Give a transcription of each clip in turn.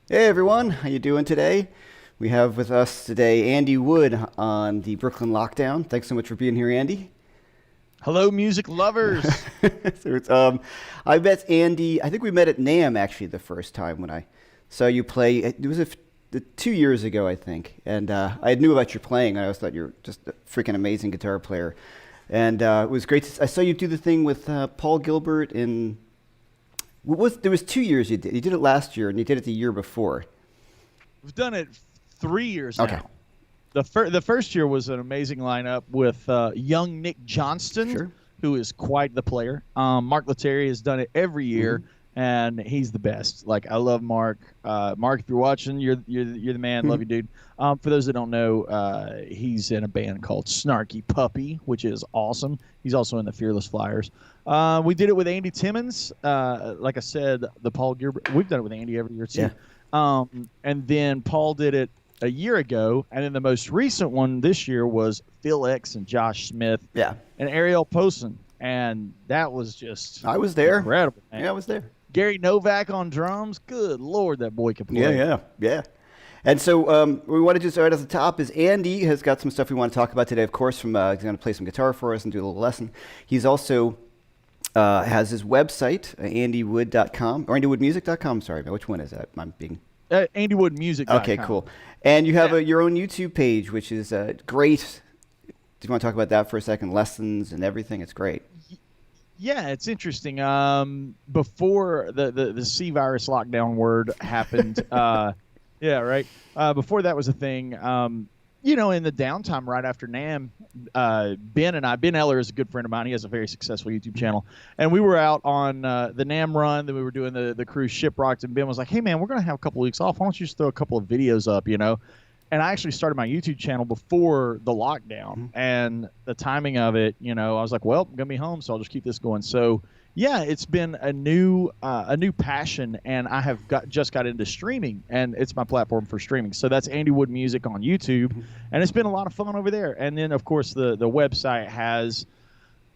Hey everyone, how you doing today? We have with us today Andy Wood on the Brooklyn lockdown. Thanks so much for being here, Andy. Hello, music lovers. So I met Andy. I think we met at NAMM actually the first time when I saw you play. It was 2 years ago, I think, and I knew about your playing. I always thought you were just a freaking amazing guitar player, and it was great. I saw you do the thing with Paul Gilbert in. There was 2 years you did. You did it last year, and you did it the year before. We've done it 3 years Okay. now. The first year was an amazing lineup with young Nick Johnston, Sure. who is quite the player. Mark Lettieri has done it every year, Mm-hmm. and he's the best. Like I love Mark. Mark, if you're watching, you're the man. Love you, dude. For those that don't know, he's in a band called Snarky Puppy, which is awesome. He's also in the Fearless Flyers. We did it with Andy Timmons. Like I said, the Paul Gilbert. We've done it with Andy every year too. Yeah. And then Paul did it a year ago, and then the most recent one this year was Phil X and Josh Smith Yeah. and Ariel Posen, and that was just I was there. incredible, man. Yeah, I was there. Gary Novak on drums. Good Lord, that boy can play. Yeah. And so we want to just start at the top is Andy has got some stuff we want to talk about today, of course, from he's going to play some guitar for us and do a little lesson. He's also has his website, andywood.com, or andywoodmusic.com, sorry, which one is that? I'm being... AndyWoodMusic.com. Okay, cool. And you have Yeah. your own YouTube page, which is great. Do you want to talk about that for a second? Lessons and everything, it's great. Yeah, it's interesting. Before the C virus lockdown word happened, yeah, right. Before that was a thing, in the downtime right after NAMM, Ben Eller is a good friend of mine. He has a very successful YouTube channel. And we were out on the NAMM run. Then we were doing the cruise Shipwrecked. And Ben was like, hey, man, we're going to have a couple of weeks off. Why don't you just throw a couple of videos up, And I actually started my YouTube channel before the lockdown. And the timing of it, I was like, well, I'm going to be home, so I'll just keep this going. So, yeah, it's been a new passion, and I have just got into streaming, and it's my platform for streaming. So that's Andy Wood Music on YouTube, and it's been a lot of fun over there. And then, of course, the website has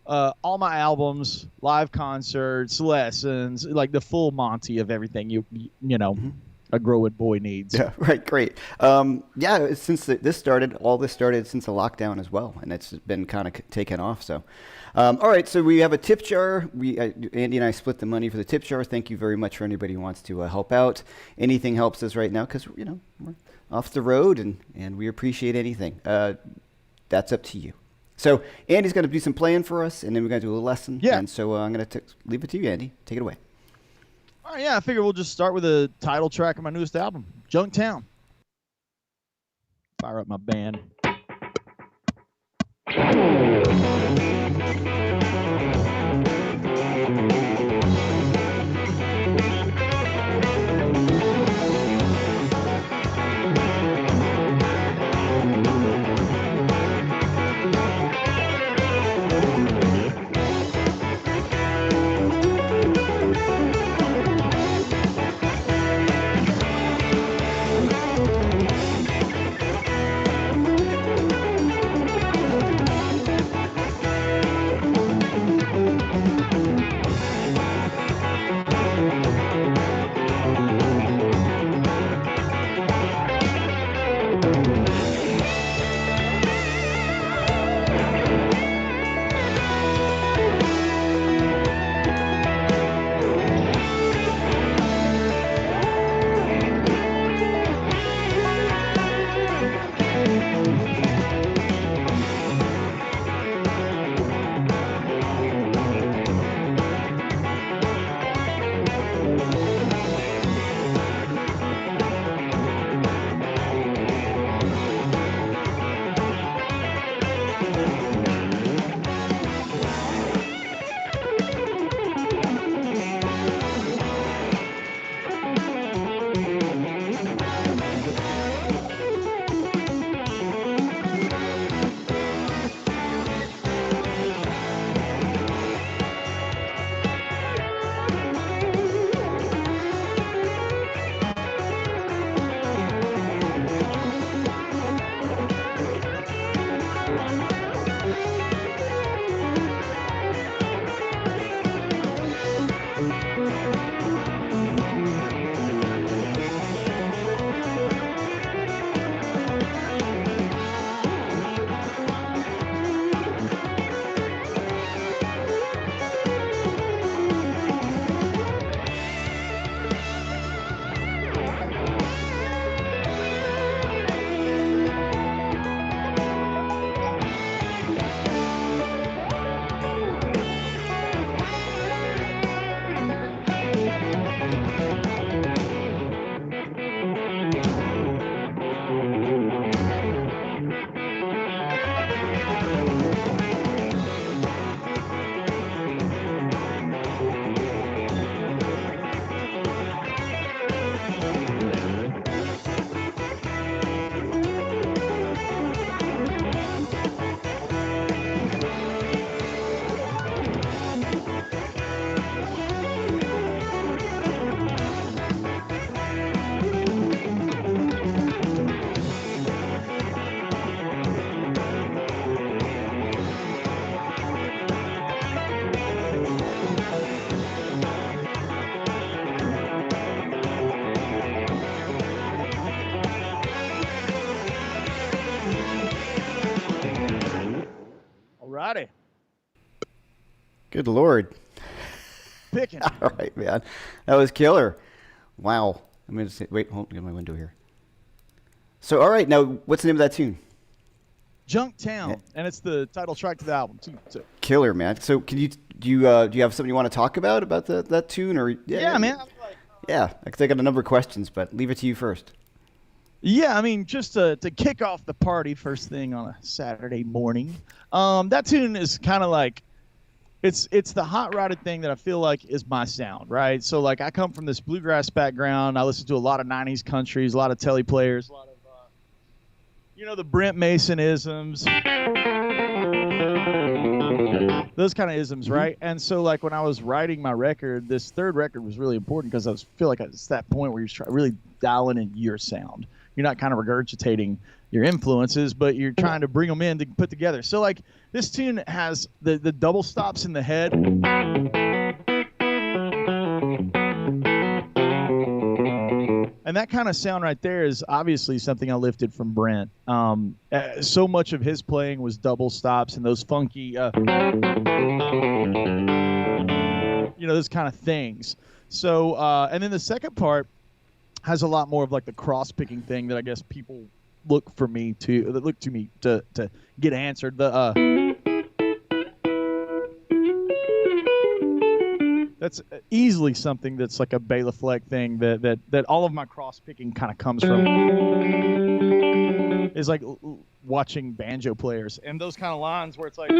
all my albums, live concerts, lessons, like the full Monty of everything a growing boy needs. Yeah, right, great. Since all this started since the lockdown as well, and it's been kind of taken off. So, all right, so we have a tip jar. Andy and I split the money for the tip jar. Thank you very much for anybody who wants to help out. Anything helps us right now because we're off the road, and we appreciate anything. That's up to you. So Andy's going to do some playing for us, and then we're going to do a little lesson. Yeah. And so I'm going to leave it to you, Andy. Take it away. All right, yeah, I figure we'll just start with the title track of my newest album, Junktown. Fire up my band. Good Lord. Picking. All right, man. That was killer. Wow. I'm going to say, wait, hold on, get my window here. So, all right, now, what's the name of that tune? Junktown, Yeah. and it's the title track to the album too. So. Killer, man. So, do you have something you want to talk about that tune, or Yeah, man. Yeah, because I got a number of questions, but leave it to you first. Yeah, I mean, just to kick off the party first thing on a Saturday morning. That tune is kind of like it's the hot rodded thing that I feel like is my sound, right? So like I come from this bluegrass background. I listen to a lot of '90s countries, a lot of telly players, a lot of the Brent Mason isms, those kind of isms, right? And so like when I was writing my record, this third record was really important because feel like it's that point where you're really dialing in your sound. You're not kind of regurgitating your influences, but you're trying to bring them in to put together. So like this tune has the double stops in the head. And that kind of sound right there is obviously something I lifted from Brent. So much of his playing was double stops and those funky, those kind of things. So, and then the second part has a lot more of like the cross picking thing that I guess people look to me to get answered. That's easily something that's like a Bela Fleck thing that all of my cross picking kind of comes from. Is like watching banjo players and those kind of lines where it's like.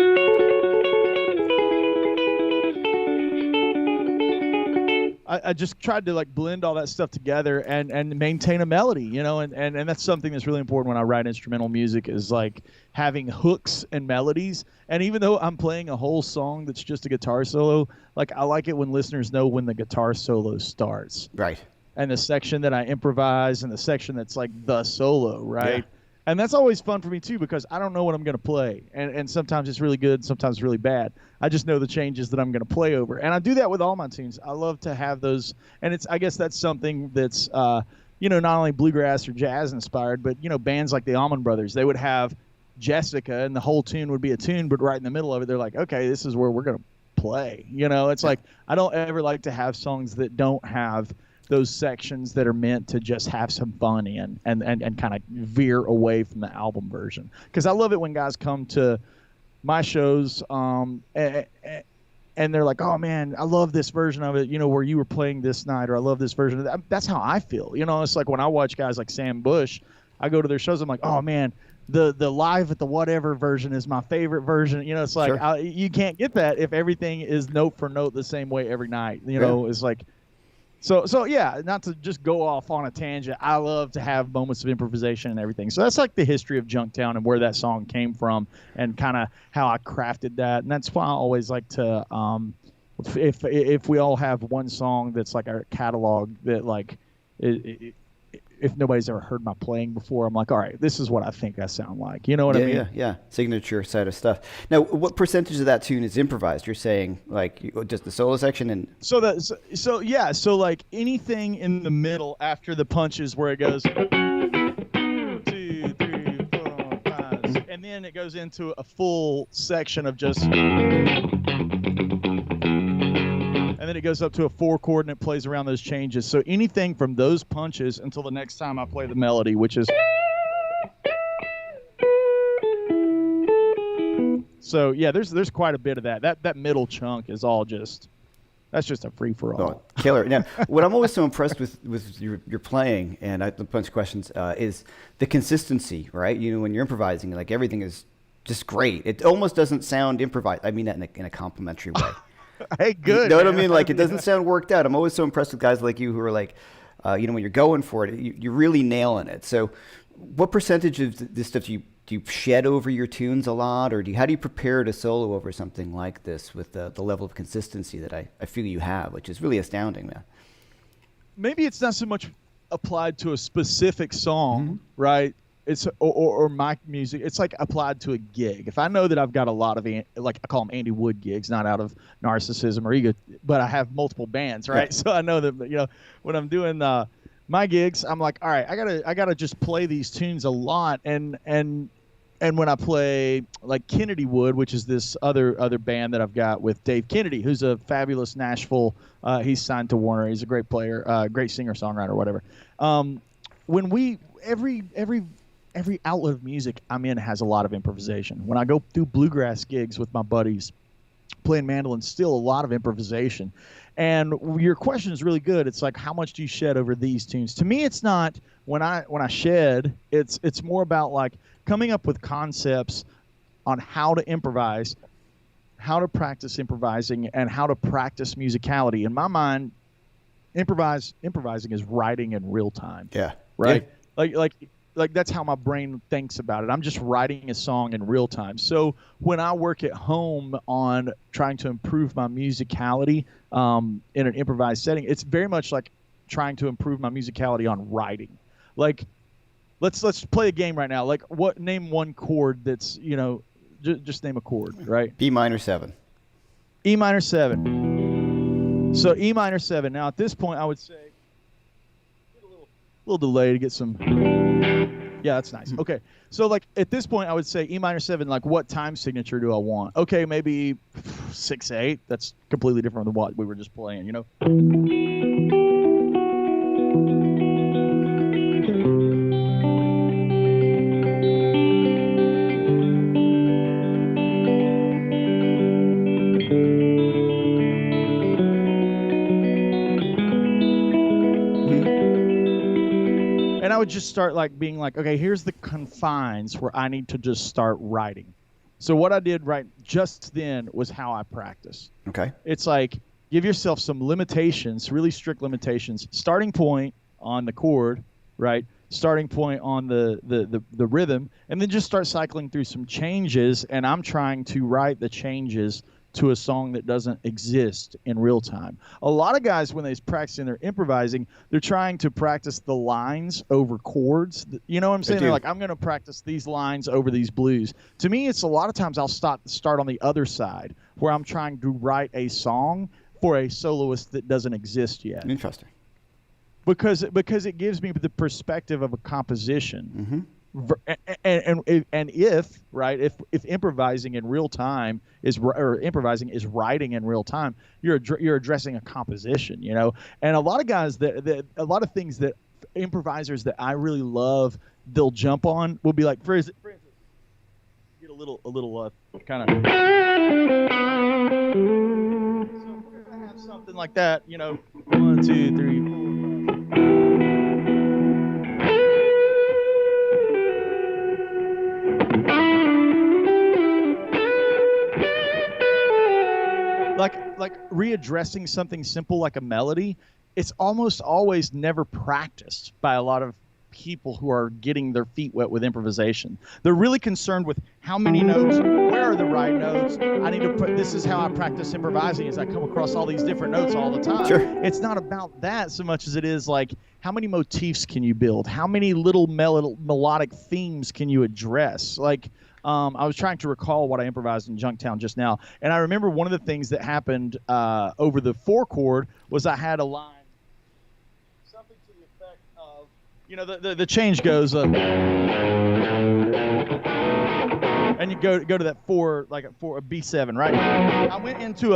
I just tried to like blend all that stuff together and maintain a melody, and that's something that's really important when I write instrumental music is like having hooks and melodies. And even though I'm playing a whole song that's just a guitar solo, like I like it when listeners know when the guitar solo starts. Right. And the section that I improvise and the section that's like the solo, right? Yeah. And that's always fun for me too because I don't know what I'm going to play. And sometimes it's really good, sometimes it's really bad. I just know the changes that I'm going to play over. And I do that with all my tunes. I love to have those. And I guess that's something that's, not only bluegrass or jazz inspired, but, bands like the Allman Brothers, they would have Jessica and the whole tune would be a tune, but right in the middle of it, they're like, okay, this is where we're going to play. It's like I don't ever like to have songs that don't have those sections that are meant to just have some fun in and kind of veer away from the album version. Because I love it when guys come to my shows and they're like, oh, man, I love this version of it, where you were playing this night, or I love this version of that. That's how I feel. It's like when I watch guys like Sam Bush, I go to their shows, I'm like, oh, man, the live at the whatever version is my favorite version. It's like Sure. You can't get that if everything is note for note the same way every night. It's like, So yeah, not to just go off on a tangent, I love to have moments of improvisation and everything. So that's like the history of Junktown and where that song came from and kind of how I crafted that. And that's why I always like to, if we all have one song that's like our catalog that like, if nobody's ever heard my playing before, I'm like, all right, this is what I think I sound like. You know what I mean? Yeah. Signature side of stuff. Now, what percentage of that tune is improvised? You're saying like just the solo section and. So like anything in the middle after the punches where it goes 2, 3, 4, 5, and then it goes into a full section of just. And then it goes up to a 4 chord and it plays around those changes. So anything from those punches until the next time I play the melody, which is. So yeah, there's quite a bit of that. That middle chunk is all that's just a free for all. Oh, killer. Now, what I'm always so impressed with your playing, and I have a bunch of questions, is the consistency, right? When you're improvising, like everything is just great. It almost doesn't sound improvised. I mean that in a complimentary way. Hey, good. You know what I mean? Like it doesn't sound worked out. I'm always so impressed with guys like you who are like, when you're going for it, you're really nailing it. So, what percentage of this stuff do you shed over your tunes a lot, or how do you prepare to solo over something like this with the level of consistency that I feel you have, which is really astounding, man. Maybe it's not so much applied to a specific song, right? It's or my music. It's like applied to a gig. If I know that I've got a lot of like I call them Andy Wood gigs, not out of narcissism or ego, but I have multiple bands, right? Yeah. So I know that when I'm doing my gigs, I'm like, all right, I gotta just play these tunes a lot, and and when I play like Kennedy Wood, which is this other band that I've got with Dave Kennedy, who's a fabulous Nashville. He's signed to Warner. He's a great player, great singer songwriter, whatever. When we every outlet of music I'm in has a lot of improvisation. When I go through bluegrass gigs with my buddies, playing mandolin, still a lot of improvisation. And your question is really good. It's like, how much do you shed over these tunes? To me, it's not when I shed. It's more about like coming up with concepts on how to improvise, how to practice improvising, and how to practice musicality. In my mind, improvising is writing in real time. Yeah. Right. Yeah. Like that's how my brain thinks about it. I'm just writing a song in real time. So when I work at home on trying to improve my musicality in an improvised setting, it's very much like trying to improve my musicality on writing. Like, let's play a game right now. Like, name one chord that's, just name a chord, right? B minor 7. E minor 7. So E minor 7. Now at this point, I would say get a little delay to get some. Yeah, that's nice. Okay, so like at this point, I would say E minor 7. Like, what time signature do I want? Okay, maybe 6/8. That's completely different than what we were just playing. And I would just start like being like, okay, here's the confines where I need to just start writing. So what I did right just then was how I practice. Okay. It's like, give yourself some limitations, really strict limitations. Starting point on the chord, right? Starting point on the rhythm, and then just start cycling through some changes. And I'm trying to write the changes to a song that doesn't exist in real time. A lot of guys, when they're practicing, they're improvising, they're trying to practice the lines over chords. You know what I'm saying? They're like, I'm going to practice these lines over these blues. To me, it's a lot of times I'll start on the other side, where I'm trying to write a song for a soloist that doesn't exist yet. Interesting. Because it gives me the perspective of a composition. Mm-hmm. And if improvising in real time improvising is writing in real time, you're addressing a composition, and a lot of guys a lot of things that improvisers that I really love, they'll jump on will be like, for instance, get a little kind of, so we're gonna have something like that, 1, 2, 3. Like readdressing something simple like a melody, it's almost always never practiced by a lot of people who are getting their feet wet with improvisation. They're really concerned with how many notes, where are the right notes. I need to this is how I practice improvising, is I come across all these different notes all the time. Sure. It's not about that so much as it is like, how many motifs can you build? How many little melodic themes can you address? Like, I was trying to recall what I improvised in Junktown just now, and I remember one of the things that happened over the 4 chord was I had a line, something to the effect of, the change goes, and you go to that 4, like a B7, right? I went into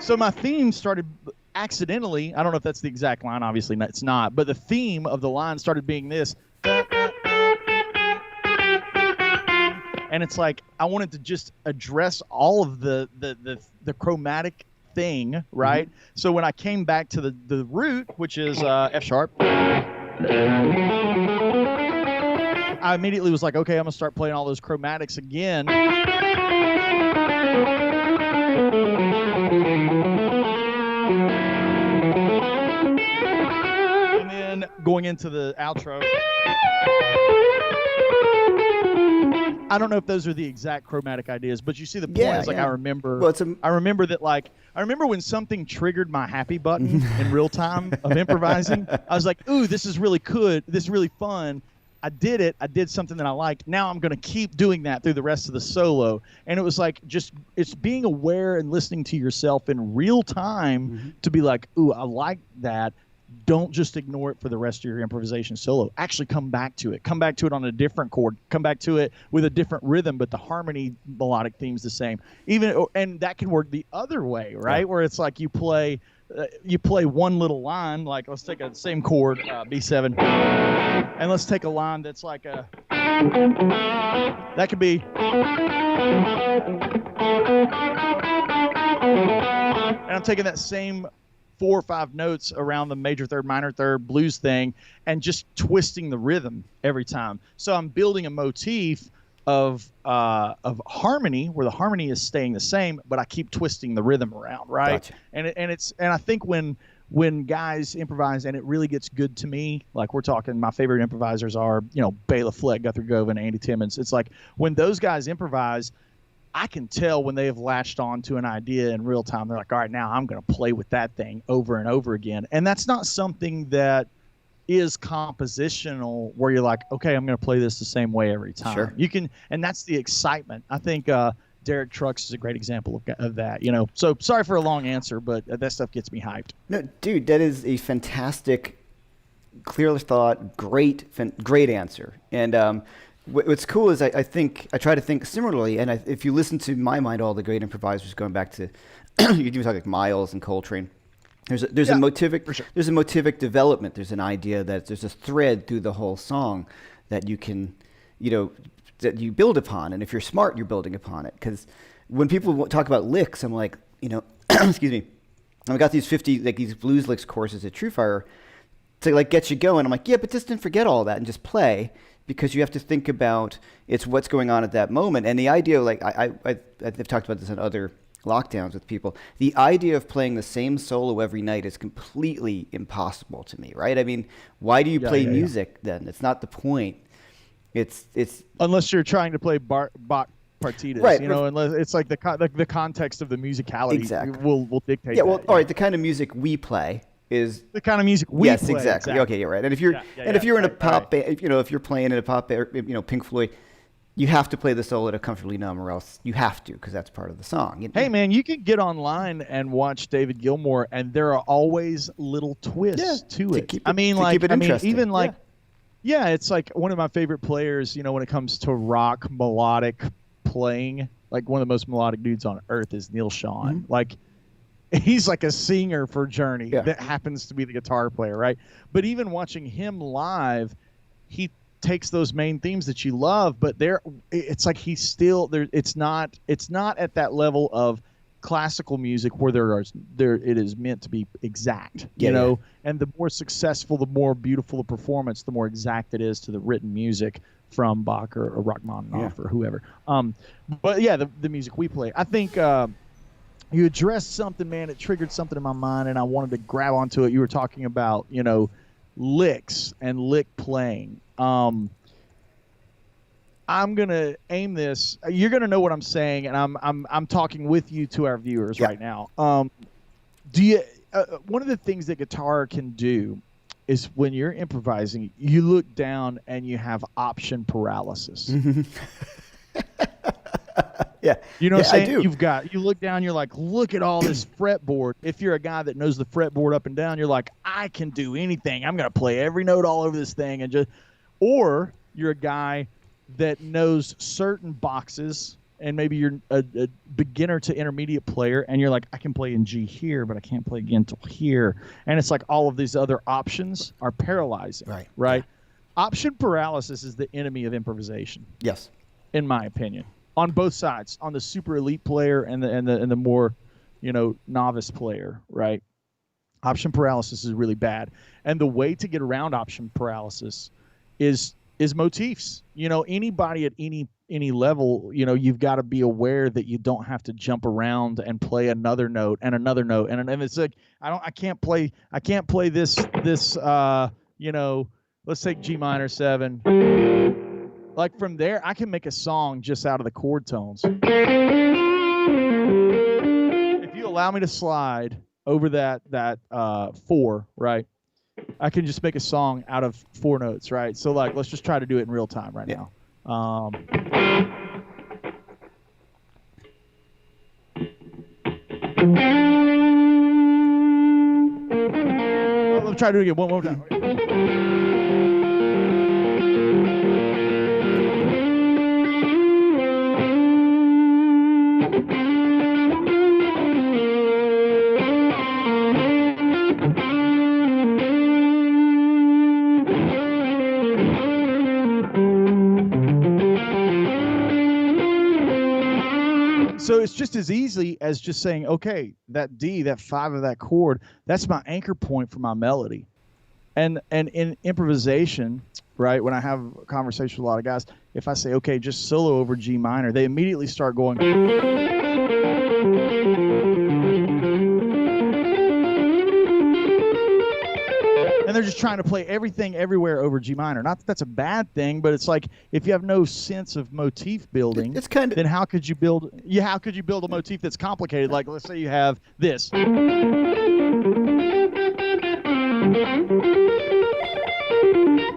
so my theme started accidentally, I don't know if that's the exact line, obviously it's not, but the theme of the line started being this. And it's like, I wanted to just address all of the chromatic thing, right? Mm-hmm. So when I came back to the root, which is F sharp, I immediately was like, okay, I'm gonna start playing all those chromatics again. And then going into the outro, I don't know if those are the exact chromatic ideas, but you see the point. Yeah, is like, yeah. I remember that, like, I remember when something triggered my happy button in real time of improvising. I was like, ooh, this is really good. This is really fun. I did it. I did something that I liked. Now I'm going to keep doing that through the rest of the solo. And it was like, it's being aware and listening to yourself in real time to be like, ooh, I like that. don't just ignore it for the rest of your improvisation solo. Actually come back to it. Come back to it on a different chord. Come back to it with a different rhythm, but the harmony melodic theme's the same. And that can work the other way, right? Yeah. Where it's like you play one little line, like let's take a same chord, B7, and let's take a line that's like that could be, and I'm taking that same 4 or 5 notes around the major third, minor third blues thing and just twisting the rhythm every time. So I'm building a motif of harmony where the harmony is staying the same, but I keep twisting the rhythm around, right? Gotcha. And I think when guys improvise and it really gets good to me, like we're talking, my favorite improvisers are, Bela Fleck, Guthrie Govan, Andy Timmons. It's like when those guys improvise, I can tell when they have latched on to an idea in real time. They're like, all right, now I'm going to play with that thing over and over again. And that's not something that is compositional where you're like, okay, I'm going to play this the same way every time. Sure. You can, and that's the excitement. I think Derek Trucks is a great example of that, So sorry for a long answer, but that stuff gets me hyped. No, dude, that is a fantastic, clear thought, great answer. And what's cool is I think I try to think similarly, and if you listen to my mind, all the great improvisers going back to you do talk like Miles and Coltrane. There's a motivic sure. There's a motivic development. There's an idea that there's a thread through the whole song that you can, that you build upon, and if you're smart, you're building upon it. Because when people talk about licks, I'm like, excuse me, I've got these 50 these blues licks courses at TrueFire to get you going. I'm like, yeah, but just don't forget all that and just play. Because you have to think about it's what's going on at that moment. And the idea, I've talked about this in other lockdowns with people, the idea of playing the same solo every night is completely impossible to me, right? I mean, why do you play music then? It's not the point. It's unless you're trying to play Bach partitas, right? Unless it's like the context of the musicality exactly. will dictate. Yeah, well, all right, the kind of music we play is the kind of music we play. Yes, exactly. Okay, you're right. And if you're in a pop band, if you're playing in a pop band, Pink Floyd, you have to play the solo to Comfortably Numb, or else you have to because that's part of the song. Hey man, you can get online and watch David Gilmour, and there are always little twists to it. It's like one of my favorite players. When it comes to rock melodic playing, like one of the most melodic dudes on earth is Neil Schon. Mm-hmm. He's like a singer for Journey that happens to be the guitar player, right? But even watching him live, he takes those main themes that you love, but it's like he's still there. It's not at that level of classical music where it is meant to be exact, you know. And the more successful, the more beautiful the performance, the more exact it is to the written music from Bach or Rachmaninoff or whoever. But yeah, the music we play, I think. You addressed something, man. It triggered something in my mind, and I wanted to grab onto it. You were talking about, licks and lick playing. I'm gonna aim this. You're gonna know what I'm saying, and I'm talking with you to our viewers right now. Do you? One of the things that guitar can do is when you're improvising, you look down and you have option paralysis. Yeah. You know what I'm saying? I do. You look down, you're like, look at all this fretboard. If you're a guy that knows the fretboard up and down, you're like, I can do anything. I'm going to play every note all over this thing. Or you're a guy that knows certain boxes, and maybe you're a beginner to intermediate player, and you're like, I can play in G here, but I can't play again till here. And it's like all of these other options are paralyzing. Right? Option paralysis is the enemy of improvisation. Yes. In my opinion. On both sides, on the super elite player and the more, novice player, right? Option paralysis is really bad, and the way to get around option paralysis is motifs. Anybody at any level, you've got to be aware that you don't have to jump around and play another note and another note, and it's like I can't play this. Let's take G minor 7. Like from there, I can make a song just out of the chord tones. If you allow me to slide over that 4, right? I can just make a song out of 4 notes, right? So let's just try to do it in real time right now. try to do it again one more time. So it's just as easy as just saying, okay, that D, that 5 of that chord, that's my anchor point for my melody. And in improvisation, right, when I have a conversation with a lot of guys, if I say, okay, just solo over G minor, they immediately start going. And they're just trying to play everything everywhere over G minor. Not that that's a bad thing, but it's like if you have no sense of motif building, It's kind of, then how could you build a motif that's complicated? Like let's say you have this.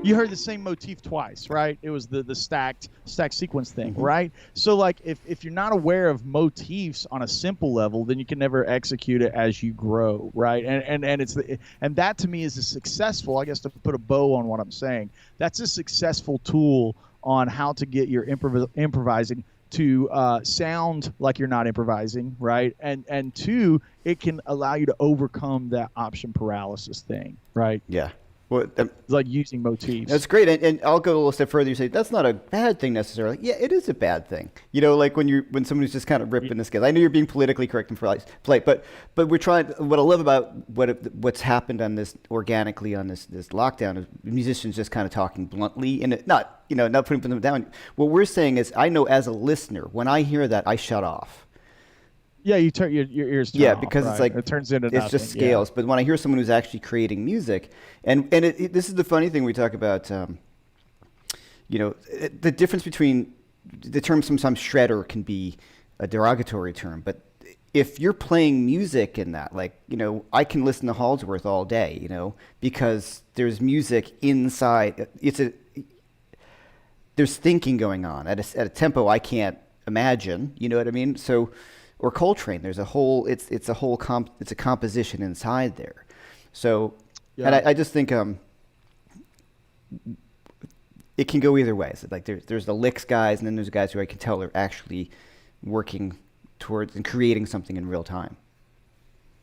You heard the same motif twice, right? It was the stacked sequence thing, right? So like if you're not aware of motifs on a simple level, then you can never execute it as you grow, right? And that to me is a successful, I guess, to put a bow on what I'm saying, that's a successful tool on how to get your improvising to sound like you're not improvising, right? And two, it can allow you to overcome that option paralysis thing, right? yeah. Well, Like using motifs. that's great, and I'll go a little step further. You say that's not a bad thing necessarily. Yeah, it is a bad thing. You know, like when someone who's just kind of ripping the scales. I know you're being politically correct and polite, but we're trying. What I love about what's happened on this organically on this lockdown is musicians just kind of talking bluntly and not putting them down. What we're saying is, I know as a listener, when I hear that, I shut off. Yeah, you turn your ears. Yeah, off, because right? it's like it turns into it's nothing. just scales. But when I hear someone who's actually creating music, and this is the funny thing we talk about, the difference between the term sometimes shredder can be a derogatory term, but if you're playing music in that, like, I can listen to Halsworth all day, because there's music inside. There's thinking going on at a tempo I can't imagine. You know what I mean? So. Or Coltrane, there's a whole. It's a composition inside there. So, Yeah. and I just think it can go either way. So like there's the licks guys, and then there's guys who I can tell are actually working towards and creating something in real time.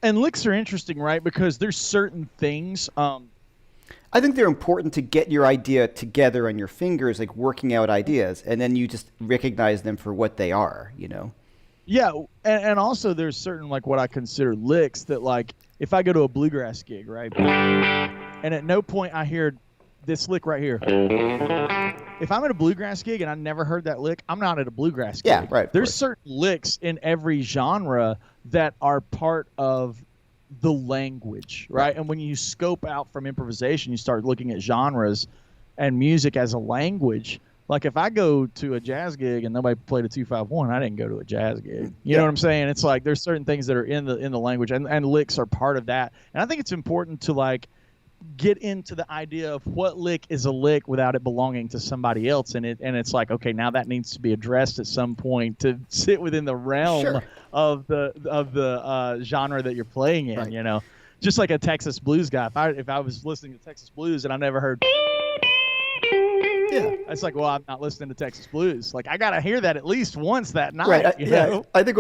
And licks are interesting, right? Because there's certain things. I think they're important to get your idea together on your fingers, like working out ideas, and then you just recognize them for what they are. Yeah, and also there's certain like what I consider licks that like if I go to a bluegrass gig, right, and at no point I hear this lick right here. If I'm at a bluegrass gig and I never heard that lick, I'm not at a bluegrass gig. Yeah, right. There's certain licks in every genre that are part of the language, right? And when you scope out from improvisation, you start looking at genres and music as a language. Like if I go to a jazz gig and nobody played a 2-5-1, I didn't go to a jazz gig. You know what I'm saying? It's like there's certain things that are in the language, and licks are part of that. And I think it's important to like get into the idea of what lick is a lick without it belonging to somebody else. And it's like, okay, now that needs to be addressed at some point to sit within the realm of the genre that you're playing in. Right. Just like a Texas blues guy. If I was listening to Texas blues and I never heard. Yeah, it's like, well, I'm not listening to Texas blues. Like, I gotta hear that at least once that night. Right. You know? I think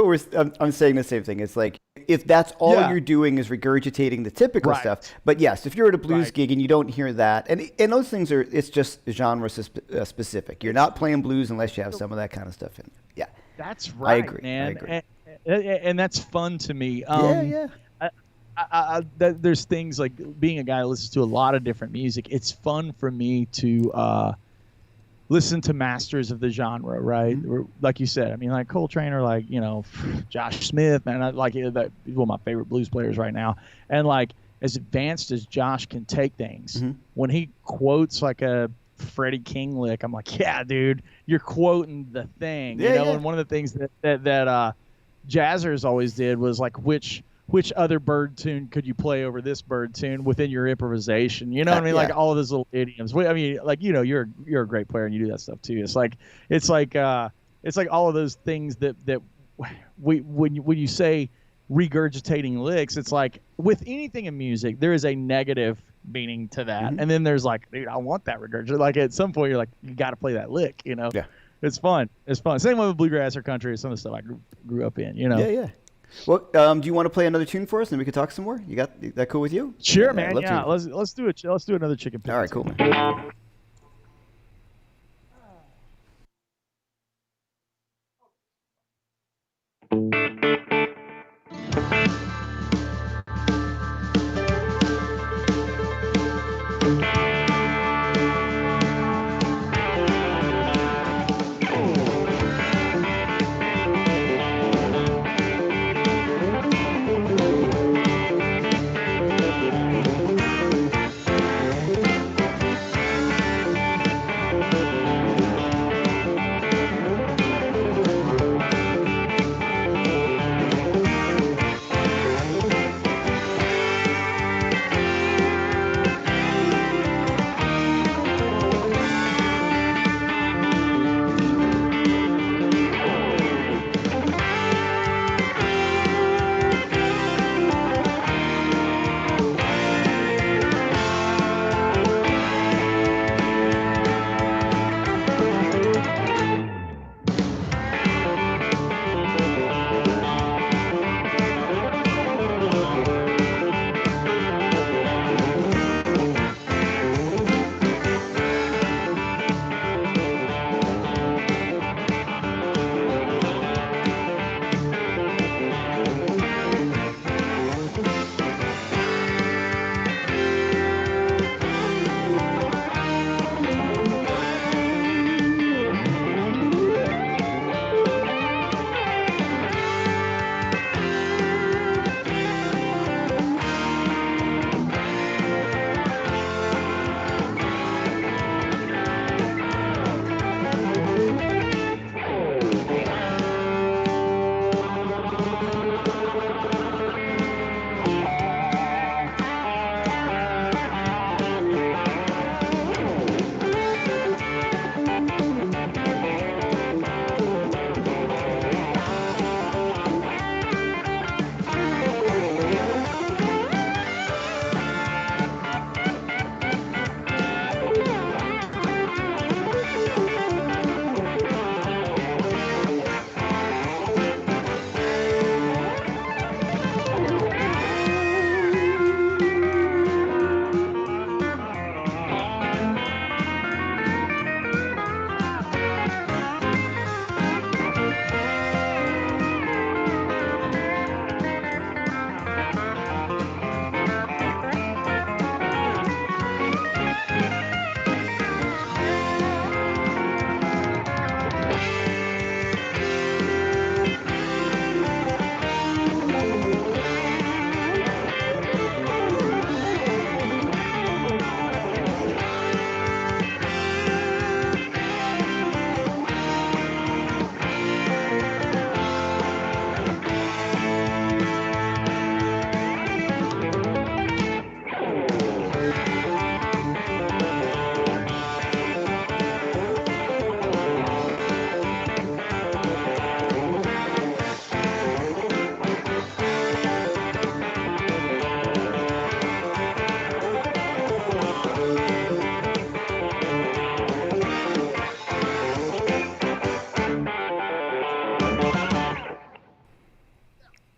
I'm saying the same thing. It's like if that's all you're doing is regurgitating the typical stuff. But yes, if you're at a blues gig and you don't hear that, and those things it's just genre specific. You're not playing blues unless you have some of that kind of stuff in. Yeah, that's right. I agree. Man. And that's fun to me. There's things like being a guy who listens to a lot of different music. It's fun for me to listen to masters of the genre, right? Mm-hmm. Like you said, I mean, like Coltrane or like, Josh Smith, man, he's one of my favorite blues players right now. And like as advanced as Josh can take things, when he quotes like a Freddie King lick, I'm like, yeah, dude, you're quoting the thing, And one of the things that jazzers always did was like, which other bird tune could you play over this bird tune within your improvisation? You know what I mean? Like all of those little idioms. I mean, like, you're a great player and you do that stuff too. It's like all of those things that when you say regurgitating licks, it's like with anything in music, there is a negative meaning to that. And then there's like, dude, I want that regurgitated. Like at some point, you're like, you got to play that lick, you know? Yeah. It's fun. It's fun. Same way with bluegrass or country, some of the stuff I grew up in, you know? Yeah, yeah. Well, do you want to play another tune for us, and we can talk some more? You got that cool with you? Sure, I'd man. love Yeah, to. let's do it. Let's do another chicken pig. All right, cool, man.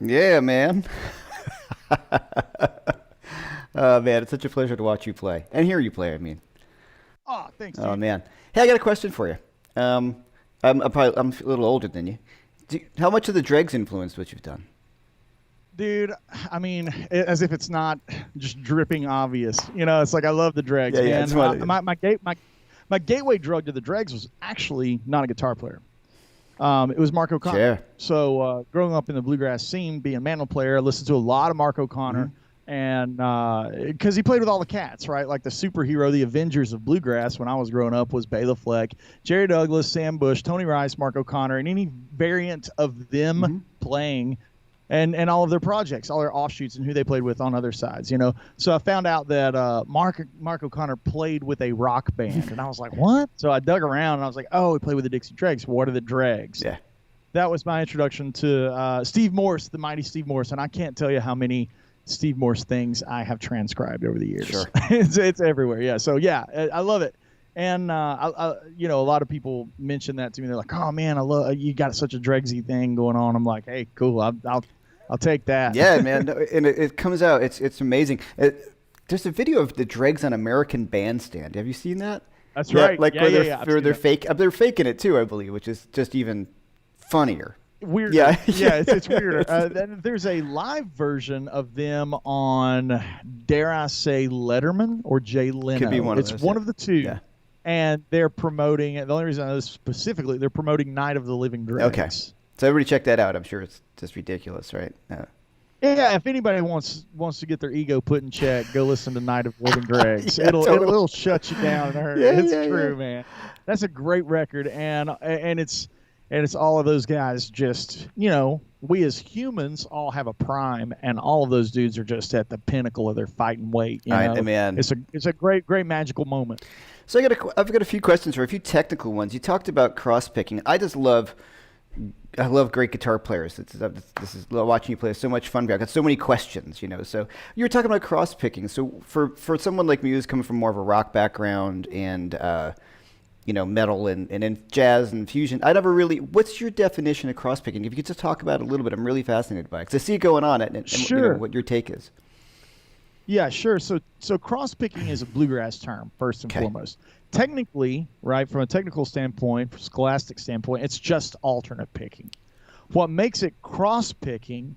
Yeah, man. Man, it's such a pleasure to watch you play and hear you play. I mean, Oh, thanks, oh dude. man. Hey, I got a question for you. I'm a little older than you. How much of the dregs influenced what you've done? Dude, I mean, as if it's not just dripping obvious. You know, it's like I love the dregs, Yeah, yeah, man. it's one of My gateway drug to the dregs was actually not a guitar player. It was Mark O'Connor. Sure. So growing up in the bluegrass scene, being a mandolin player, I listened to a lot of Mark O'Connor. Mm-hmm. And because he played with all the cats, right? Like the superhero, the Avengers of bluegrass when I was growing up was Bela Fleck, Jerry Douglas, Sam Bush, Tony Rice, Mark O'Connor, and any variant of them playing and all of their projects, all their offshoots and who they played with on other sides, you know? So I found out that Mark O'Connor played with a rock band, and I was like, what? So I dug around, and I was like, oh, he played with the Dixie Dregs. What are the Dregs? Yeah. That was my introduction to Steve Morse, the mighty Steve Morse, and I can't tell you how many Steve Morse things I have transcribed over the years. Sure. It's everywhere. Yeah. So yeah, I love it. And a lot of people mention that to me. They're like, "Oh man, I love you got such a Dregsy thing going on." I'm like, "Hey, cool. I'll take that." Yeah, man, and it comes out. It's amazing. There's a video of the dregs on American Bandstand. Have you seen that? That's Yeah, right. like Yeah, where yeah, they're yeah. where they're faking it too, I believe, which is just even funnier. Weird. Yeah, Yeah, it's weirder. Then there's a live version of them on, dare I say, Letterman or Jay Leno. Could be one of it's those, one yeah. of the two. Yeah. And they're promoting it. The only reason I know this specifically, they're promoting Night of the Living Dregs. Okay. So everybody check that out. I'm sure it's just ridiculous, right? Yeah, if anybody wants to get their ego put in check, go listen to Night of the Living Dregs. Yeah, it'll totally. it'll shut you down in a hurry. Yeah, It's yeah, true, yeah. man. That's a great record, and it's all of those guys. Just we as humans all have a prime, and all of those dudes are just at the pinnacle of their fighting weight. Man. It's a great magical moment. So I've got a few questions for a few technical ones. You talked about cross picking. I love great guitar players. This is watching you play is so much fun. I've got so many questions, So you were talking about cross picking. So for someone like me who's coming from more of a rock background and metal and jazz and fusion, I never really. What's your definition of cross picking? If you could just talk about it a little bit, I'm really fascinated by it because I see it going on and Sure. what your take is. Yeah, sure. So cross picking is a bluegrass term first and Okay. foremost. Technically, right, from a technical standpoint, scholastic standpoint, it's just alternate picking. What makes it cross picking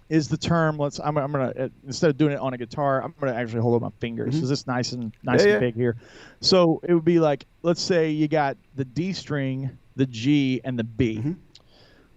is the term. I'm gonna instead of doing it on a guitar, I'm gonna actually hold up my fingers. Mm-hmm. So this nice and Yeah. big here. So it would be like, let's say you got the D string, the G, and the B. Mm-hmm.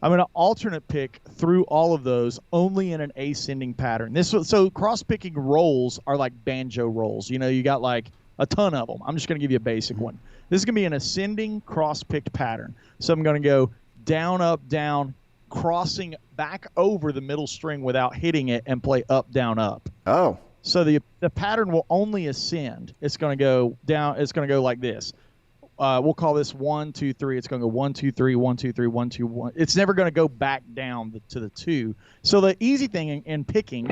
I'm going to alternate pick through all of those only in an ascending pattern. So cross picking rolls are like banjo rolls. You got like a ton of them. I'm just going to give you a basic one. This is going to be an ascending cross picked pattern. So I'm going to go down, up, down, crossing back over the middle string without hitting it and play up, down, up. Oh. So the pattern will only ascend. It's going to go down. It's going to go like this. We'll call this 1, 2, 3. It's going to go 1, 2, 3, 1, 2, 3, 1, 2, 1. It's never going to go back down to the 2. So the easy thing in picking,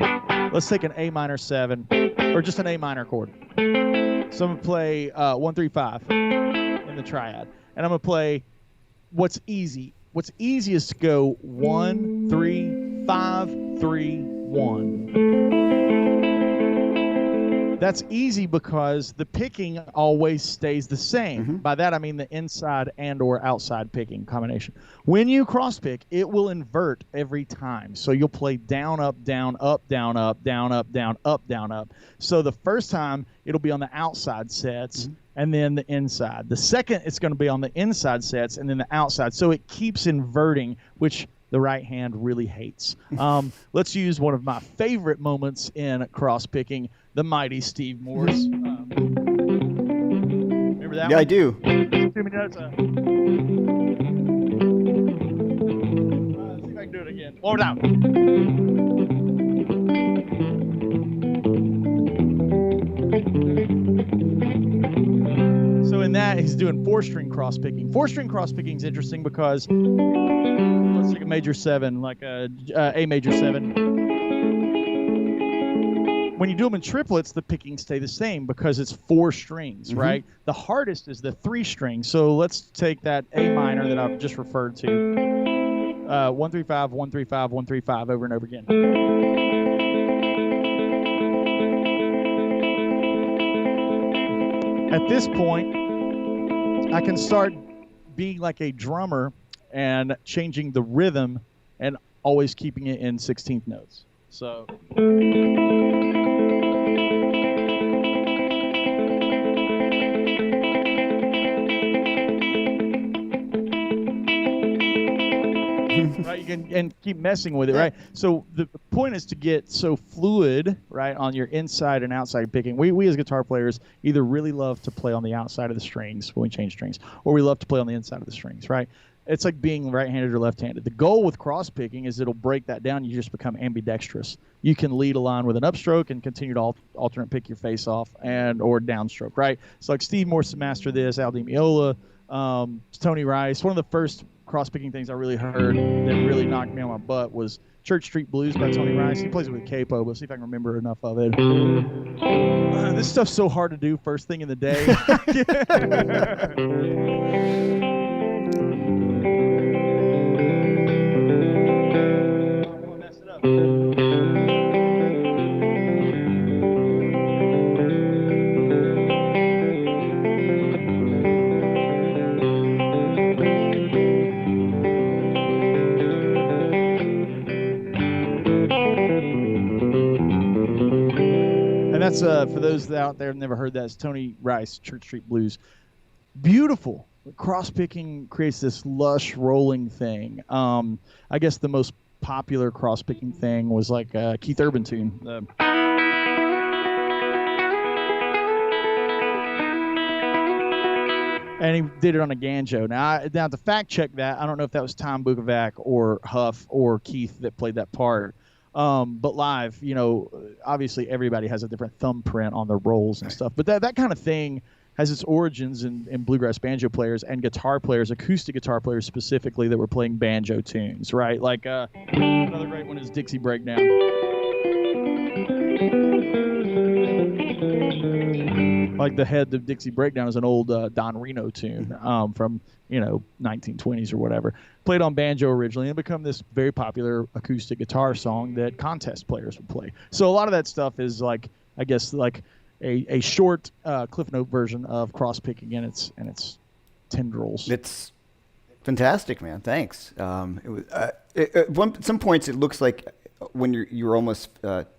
let's take an A minor 7 or just an A minor chord. So I'm going to play 1, 3, 5 in the triad. And I'm going to play what's easy. What's easy is to go 1, 3, 5, 3, 1. That's easy because the picking always stays the same. Mm-hmm. By that I mean the inside and or outside picking combination. When you cross pick, it will invert every time. So you'll play down, up, down, up, down, up, down, up, down, up, down, up. So the first time it'll be on the outside sets and then the inside. The second it's going to be on the inside sets and then the outside. So it keeps inverting, which the right hand really hates. Let's use one of my favorite moments in cross picking, the mighty Steve Morse. Remember that Yeah, one? I do. 2 minutes. See if I can do it again. One more time. So in that, he's doing 4-string cross picking. 4-string cross picking is interesting because let's take a major 7, like a major 7. When you do them in triplets, the pickings stay the same because it's 4 strings, right? The hardest is the 3 string. So let's take that A minor that I've just referred to. 1, 3, 5, 1, 3, 5, 1, 3, 5 over and over again. At this point, I can start being like a drummer and changing the rhythm and always keeping it in 16th notes. So right, you can and keep messing with it, right? So the point is to get so fluid, right, on your inside and outside picking. We as guitar players either really love to play on the outside of the strings when we change strings, or we love to play on the inside of the strings, right? It's like being right-handed or left-handed. The goal with cross-picking is it'll break that down. You just become ambidextrous. You can lead a line with an upstroke and continue to alternate pick your face off and or downstroke, right? So like Steve Morse mastered this, Al Di Meola, Tony Rice. One of the first cross-picking things I really heard that really knocked me on my butt was Church Street Blues by Tony Rice. He plays it with capo, but see if I can remember enough of it. This stuff's so hard to do first thing in the day. Mess it up. And that's for those out there who've never heard that, it's Tony Rice, Church Street Blues. Beautiful. Cross picking creates this lush rolling thing. I guess the most popular cross picking thing was like Keith Urban tune. And he did it on a banjo. Now to fact check that, I don't know if that was Tom Bukovac or Huff or Keith that played that part. But live, obviously everybody has a different thumbprint on their rolls and stuff. But that kind of thing has its origins in bluegrass banjo players and guitar players, acoustic guitar players specifically, that were playing banjo tunes, right? Like another great one is Dixie Breakdown. Like the head of Dixie Breakdown is an old Don Reno tune from 1920s or whatever. Played on banjo originally and become this very popular acoustic guitar song that contest players would play. So a lot of that stuff is like, I guess, like a short Cliff Note version of cross picking and its tendrils. It's fantastic, man. Thanks. At some points it looks like when you're almost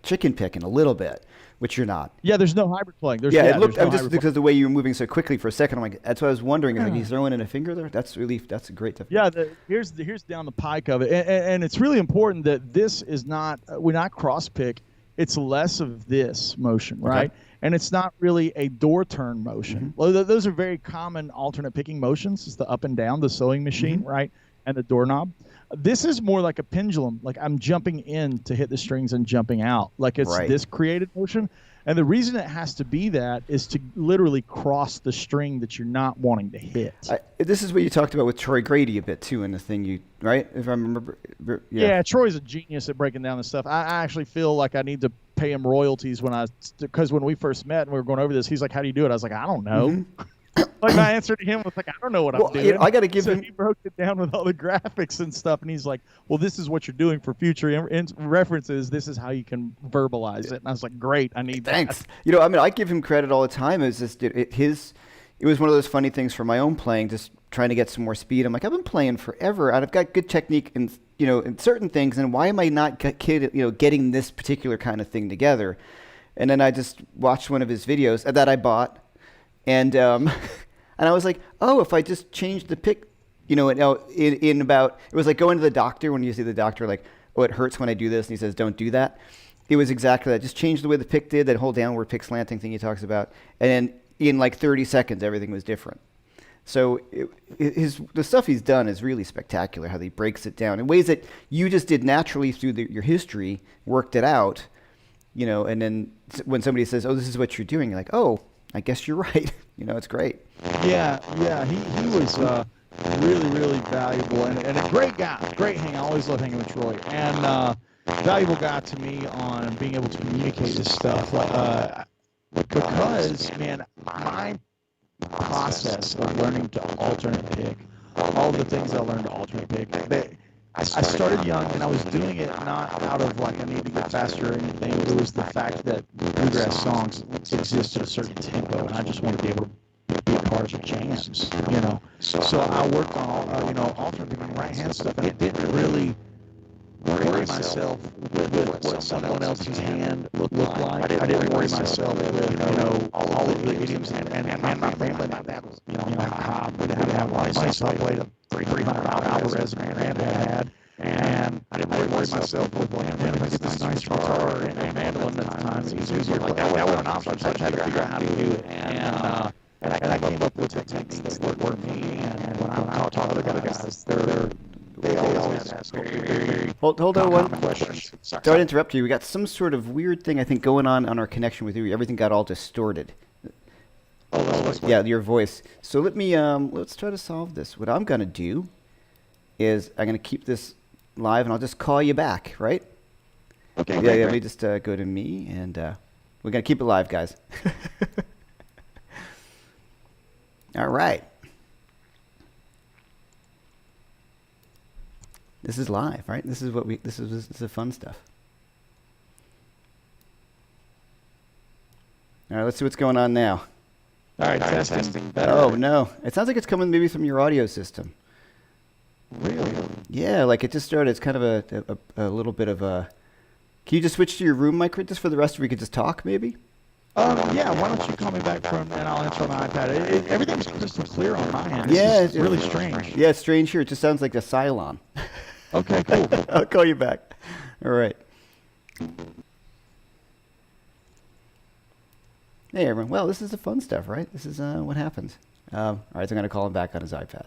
chicken picking a little bit, which you're not. Yeah, there's no hybrid playing. It looked just because the way you were moving so quickly for a second. I'm like, that's what I was wondering. Like he's throwing in a finger there. That's a great difference. Yeah, here's down the pike of it, and it's really important that this is not we're not cross pick. It's less of this motion, right? Okay. And it's not really a door turn motion. Well, those are very common alternate picking motions. It's the up and down, the sewing machine, right, and the doorknob. This is more like a pendulum. Like I'm jumping in to hit the strings and jumping out. Like it's this created motion. And the reason it has to be that is to literally cross the string that you're not wanting to hit. This is what you talked about with Troy Grady a bit too in the thing right? If I remember. Yeah, Troy's a genius at breaking down this stuff. I actually feel like I need to pay him royalties because when we first met and we were going over this, he's like, how do you do it? I was like, I don't know. Like my answer to him was like, I don't know what I'm doing. I got to give him. He broke it down with all the graphics and stuff, and he's like, well, this is what you're doing for future references. This is how you can verbalize it. And I was like, great, I need Thanks. that. I give him credit all the time. It was one of those funny things for my own playing, just trying to get some more speed. I'm like, I've been playing forever, and I've got good technique in certain things, and why am I not getting this particular kind of thing together? And then I just watched one of his videos that I bought. And I was like, oh, if I just change the pick, it was like going to the doctor when you see the doctor, like, oh, it hurts when I do this. And he says, don't do that. It was exactly that. Just change the way the pick did, that whole downward pick slanting thing he talks about. And then in like 30 seconds, everything was different. So the stuff he's done is really spectacular, how he breaks it down in ways that you just did naturally through your history, worked it out, and then when somebody says, oh, this is what you're doing, you're like, oh, I guess you're right. It's great. Yeah. He was really, really valuable and a great guy. Great hang. I always love hanging with Troy. And valuable guy to me on being able to communicate this stuff. Because, man, my process of learning to alternate pick, all the things I learned to alternate pick, I started young, and I was doing it not out of like I need to get faster or anything. It was the fact that bluegrass songs exist at a certain tempo, and I just wanted to be able to be a part of jams, So I worked on alternating right hand stuff, and it didn't really worry myself with what someone else's hand looked like. I didn't worry myself with all of the idioms and my family. My dad was Cobb. We didn't have a license, so I played a 300 Alvarez and granddad had. And I didn't worry myself with, well, man, if I get this nice guitar and mandolin at the time, it was easier. Like that wasn't an option. I just had to figure out how to do it. And I came up with techniques that worked for me. And when I talk to other guys, they always ask very Hold on one questions. Sorry to interrupt you. We got some sort of weird thing, I think, going on our connection with you. Everything got all distorted. Yeah, your voice. So let's try to solve this. What I'm going to do is I'm going to keep this live, and I'll just call you back, right? Okay. Yeah, Great, yeah. Let great. me just go to me, and we're gonna keep it live, guys. All right. This is live, right? This is what we. This is the fun stuff. All right. Let's see what's going on now. All right, testing. Better. Oh no! It sounds like it's coming maybe from your audio system. Really? Yeah, like it just started. It's kind of a little bit of a. Can you just switch to your room mic just for the rest? We could just talk, maybe. Yeah. Why don't you call me back from, and I'll answer on my iPad. Everything's crystal clear on my end. Yeah, It's really strange. Yeah, it's strange here. It just sounds like a Cylon. Okay, cool. I'll call you back. All right. Hey, everyone. Well, this is the fun stuff, right? This is what happens. All right, so I'm going to call him back on his iPad.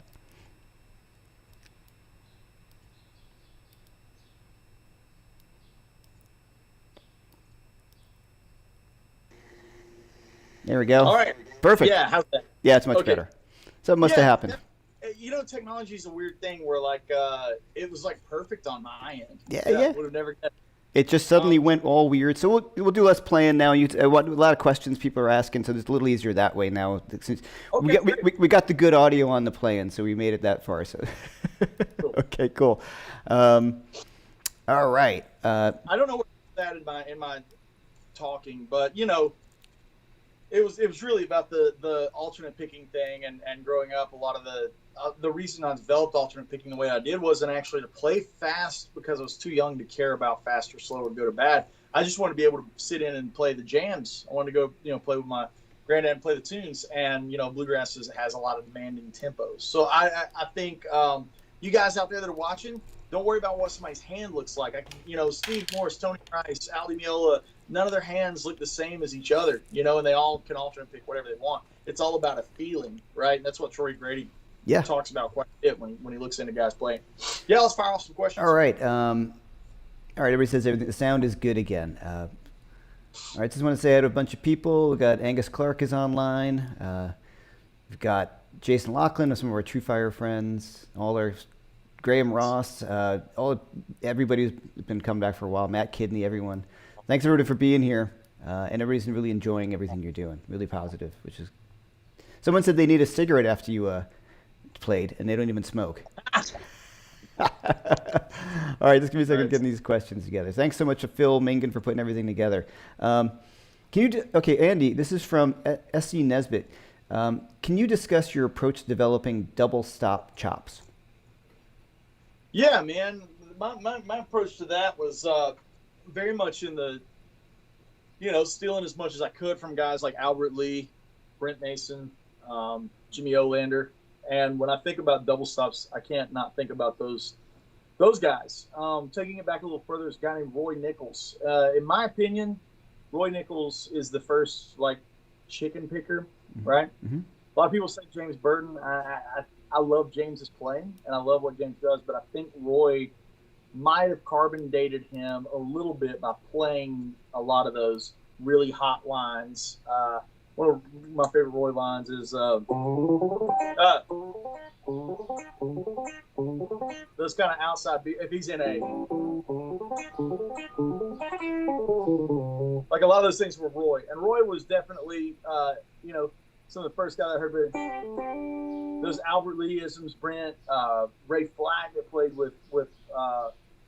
There we go. All right. Perfect. Yeah, how's that? Yeah, it's much Okay. better. Something must have happened. You know, technology is a weird thing where, like, it was, like, perfect on my end. Yeah. Would have never got. It just suddenly went all weird. So we'll do less playing now. A lot of questions people are asking, so it's a little easier that way now. Since we got the good audio on the play-in, so we made it that far. So Cool. Okay, cool. All right. I don't know what that in my talking, but, you know, it was really about the alternate picking thing and growing up. A lot of the reason I developed alternate picking the way I did wasn't actually to play fast because I was too young to care about fast or slow or good or bad. I just wanted to be able to sit in and play the jams. I wanted to go, play with my granddad and play the tunes. And, bluegrass has a lot of demanding tempos. So I think you guys out there that are watching, don't worry about what somebody's hand looks like. Steve Morris, Tony Rice, Ali Miola, none of their hands look the same as each other, and they all can alternate pick whatever they want. It's all about a feeling, right? And that's what Troy Grady talks about quite a bit when he looks into guys playing. Yeah, let's fire off some questions. All right. Everybody says everything. The sound is good again. All right. Just want to say hi to a bunch of people. We've got Angus Clark is online. We've got Jason Lachlan, some of our True Fire friends. All our Graham Ross. Everybody who's been coming back for a while. Matt Kidney, everyone. Thanks everybody for being here. And everybody's really enjoying everything you're doing. Really positive, which is. Someone said they need a cigarette after you played, and they don't even smoke. All right, just give me a second getting these questions together. Thanks so much to Phil Mingan for putting everything together. Okay, Andy, this is from SC Nesbitt. Can you discuss your approach to developing double stop chops? Yeah, man. My approach to that was very much in the, stealing as much as I could from guys like Albert Lee, Brent Mason, Jimmy Olander. And when I think about double stops, I can't not think about those guys. Taking it back a little further, there's a guy named Roy Nichols. In my opinion, Roy Nichols is the first, chicken picker, right? Mm-hmm. A lot of people say James Burton. I love James's playing, and I love what James does, but I think Roy might have carbon dated him a little bit by playing a lot of those really hot lines. One of my favorite Roy lines is those kind of outside if he's in a a lot of those things were Roy, and Roy was definitely some of the first guys I heard those Albert Lee-isms, Brent, Ray Flagg that played with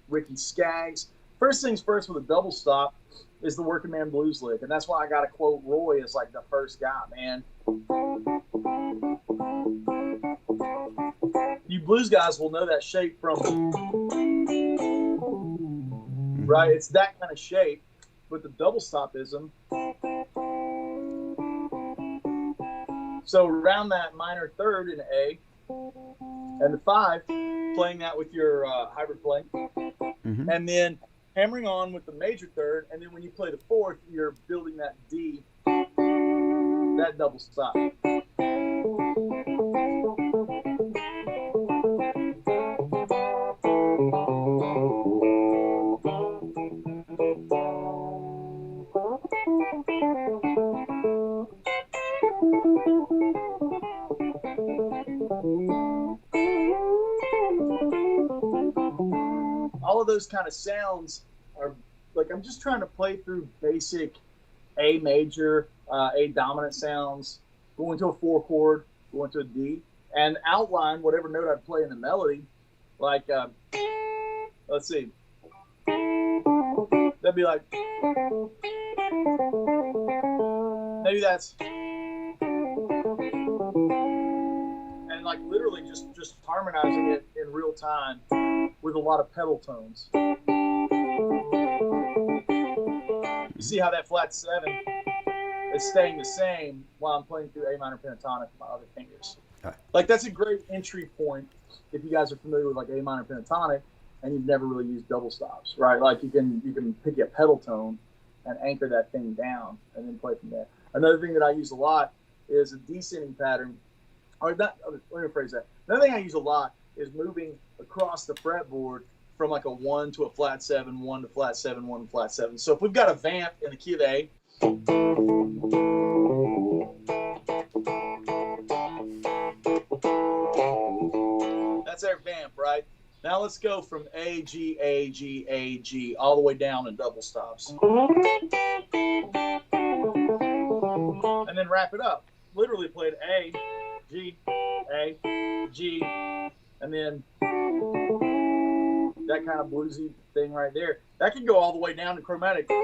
Ricky Skaggs. First things first with a double stop is the working man blues lick, and that's why I got to quote Roy as the first guy, man. You blues guys will know that shape from right. It's that kind of shape, but the double stopism. So around that minor third in A and the 5, playing that with your hybrid playing, and then hammering on with the major third, and then when you play the 4th, you're building that D, that double stop. those kind of sounds are like, I'm just trying to play through basic A major, A dominant sounds, going to a 4 chord, going to a D, and outline whatever note I'd play in the melody. Like, let's see, that'd be like, maybe that's, and like literally just harmonizing it in real time with a lot of pedal tones. You see how that flat 7 is staying the same while I'm playing through A minor pentatonic with my other fingers. Right. Like, that's a great entry point if you guys are familiar with like A minor pentatonic and you've never really used double stops, right? Like, you can pick a pedal tone and anchor that thing down and then play from there. Another thing that I use a lot is a descending pattern. Or not, let me rephrase that. Another thing I use a lot is moving across the fretboard from like a 1 to a flat 7, 1 to flat 7, 1 to flat 7. So if we've got a vamp in the key of A, that's our vamp, right? Now let's go from A, G, A, G, A, G, all the way down in double stops. And then wrap it up. Literally played A, G, and then that kind of bluesy thing right there. That can go all the way down to chromatic. So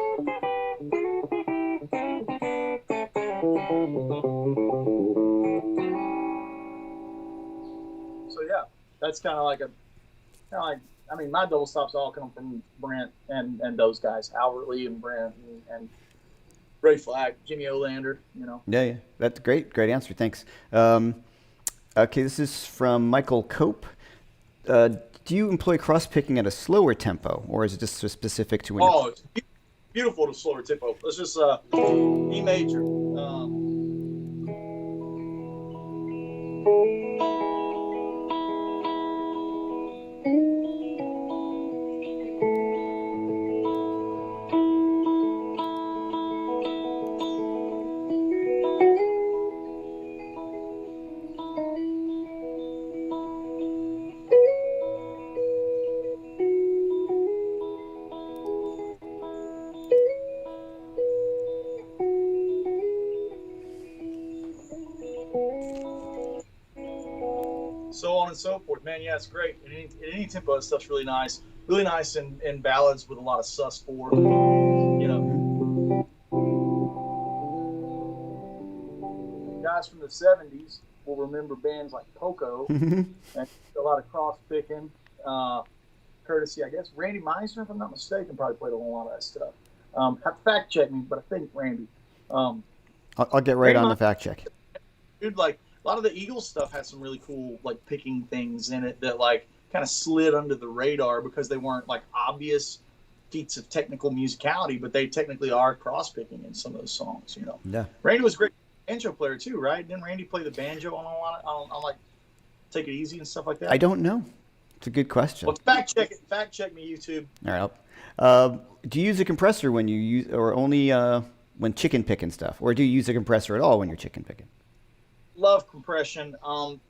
yeah, that's kind of like I mean, my double stops all come from Brent and those guys, Albert Lee and Brent and Ray Flack, Jimmy Olander, you know. Yeah. That's great answer. Thanks. Okay, this is from Michael Cope. Do you employ cross-picking at a slower tempo, or is it just so specific to when Oh, it's beautiful to slower tempo. Let's just E major. So on and so forth, man. Yeah, it's great. In any tempo, that stuff's really nice. Really nice in ballads with a lot of sus4. You know, guys from the '70s will remember bands like Poco and a lot of cross picking. Courtesy, I guess, Randy Meisner, if I'm not mistaken, probably played a lot of that stuff. Have to fact check me, but I think Randy. I'll get right on the fact check. Dude, like, a lot of the Eagles stuff had some really cool, like, picking things in it that, like, kind of slid under the radar because they weren't, like, obvious feats of technical musicality, but they technically are cross-picking in some of those songs, you know. Yeah. Randy was a great banjo player, too, right? Didn't Randy play the banjo on a lot on like, Take It Easy and stuff like that? I don't know. It's a good question. Well, fact check it. Fact check me, YouTube. All right. Do you use a compressor when you use, or only when chicken picking stuff, or do you use a compressor at all when you're chicken picking? Love compression.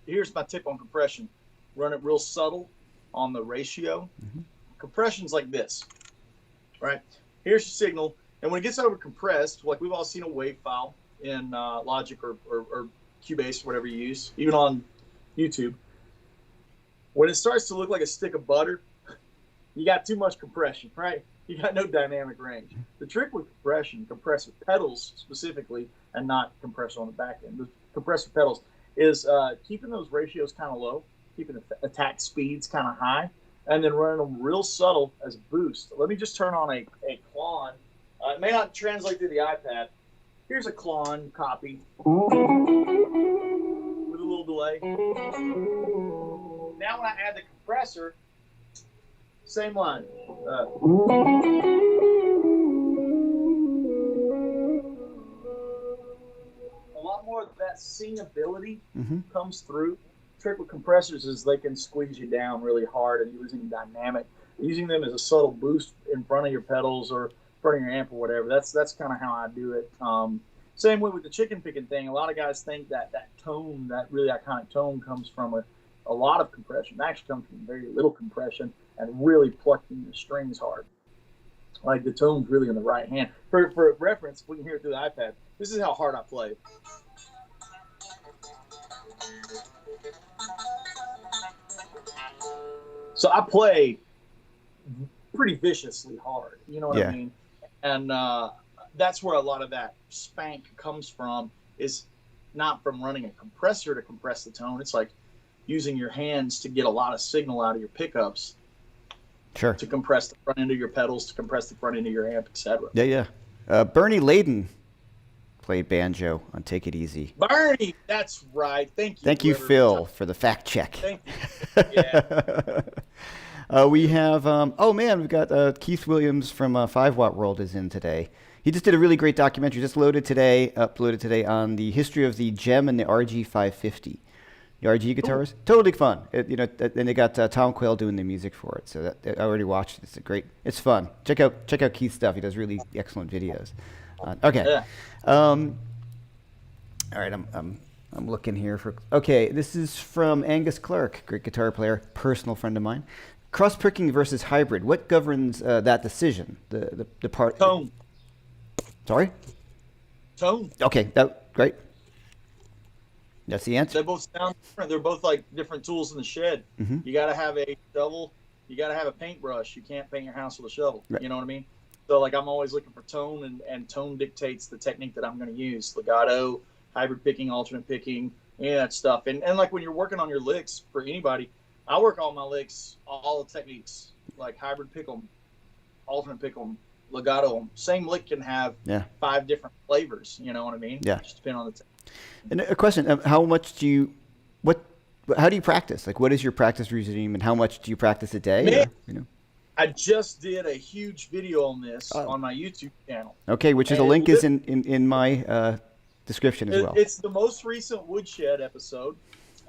Here's my tip on compression. Run it real subtle on the ratio. Compression's like this, right? Here's your signal, and when it gets over compressed, like we've all seen a wave file in Logic or Cubase, whatever you use, even on YouTube. When it starts to look like a stick of butter, you got too much compression, right? You got no dynamic range. The trick with compression, compressor pedals specifically, and not compressor on the back end, the compressor pedals, is keeping those ratios kind of low, keeping the attack speeds kind of high, and then running them real subtle as a boost. Let me just turn on a clone. It may not translate through the iPad. Here's a clone copy with a little delay. Now when I add the compressor, same line. A lot more of that singability comes through. The trick with compressors is they can squeeze you down really hard and losing dynamic. Using them as a subtle boost in front of your pedals or in front of your amp or whatever. That's kind of how I do it. Same way with the chicken picking thing. A lot of guys think that tone, that really iconic tone, comes from a lot of compression. It actually comes from very little compression and really plucking the strings hard. Like the tone's really in the right hand. For reference, we can hear it through the iPad. This is how hard I play. So I play pretty viciously hard. You know what I mean? And that's where a lot of that spank comes from, is not from running a compressor to compress the tone. It's like using your hands to get a lot of signal out of your pickups. Sure. To compress the front end of your pedals, to compress the front end of your amp, etc. Yeah. Bernie Layden played banjo on Take It Easy. Bernie, that's right. Thank you. Thank you, Phil, for the fact check. Thank you. Yeah. We have, we've got Keith Williams from 5 Watt World is in today. He just did a really great documentary, uploaded today on the history of the Gem and the RG550. The RG guitars, totally fun. And they got Tom Quayle doing the music for it. So I already watched it. It's fun. Check out Keith's stuff. He does really excellent videos. Okay. Yeah. All right. I'm looking here for. Okay, this is from Angus Clark, great guitar player, personal friend of mine. Cross picking versus hybrid. What governs that decision? The part. Tone. Sorry. Tone. Okay. Great. That's the answer. They both sound different. They're both like different tools in the shed. Mm-hmm. You got to have a shovel. You got to have a paintbrush. You can't paint your house with a shovel. Right. You know what I mean? So like I'm always looking for tone, and tone dictates the technique that I'm going to use. Legato, hybrid picking, alternate picking, that stuff. And like when you're working on your licks for anybody, I work all my licks, all the techniques, like hybrid pick them, alternate pick them, legato them. Same lick can have 5 different flavors. You know what I mean? Yeah. Just depending on the technique. And a question: how do you practice? Like, what is your practice regime, and how much do you practice a day? Man, I just did a huge video on this on my YouTube channel. Okay, which is a link is in my description as well. It's the most recent Woodshed episode,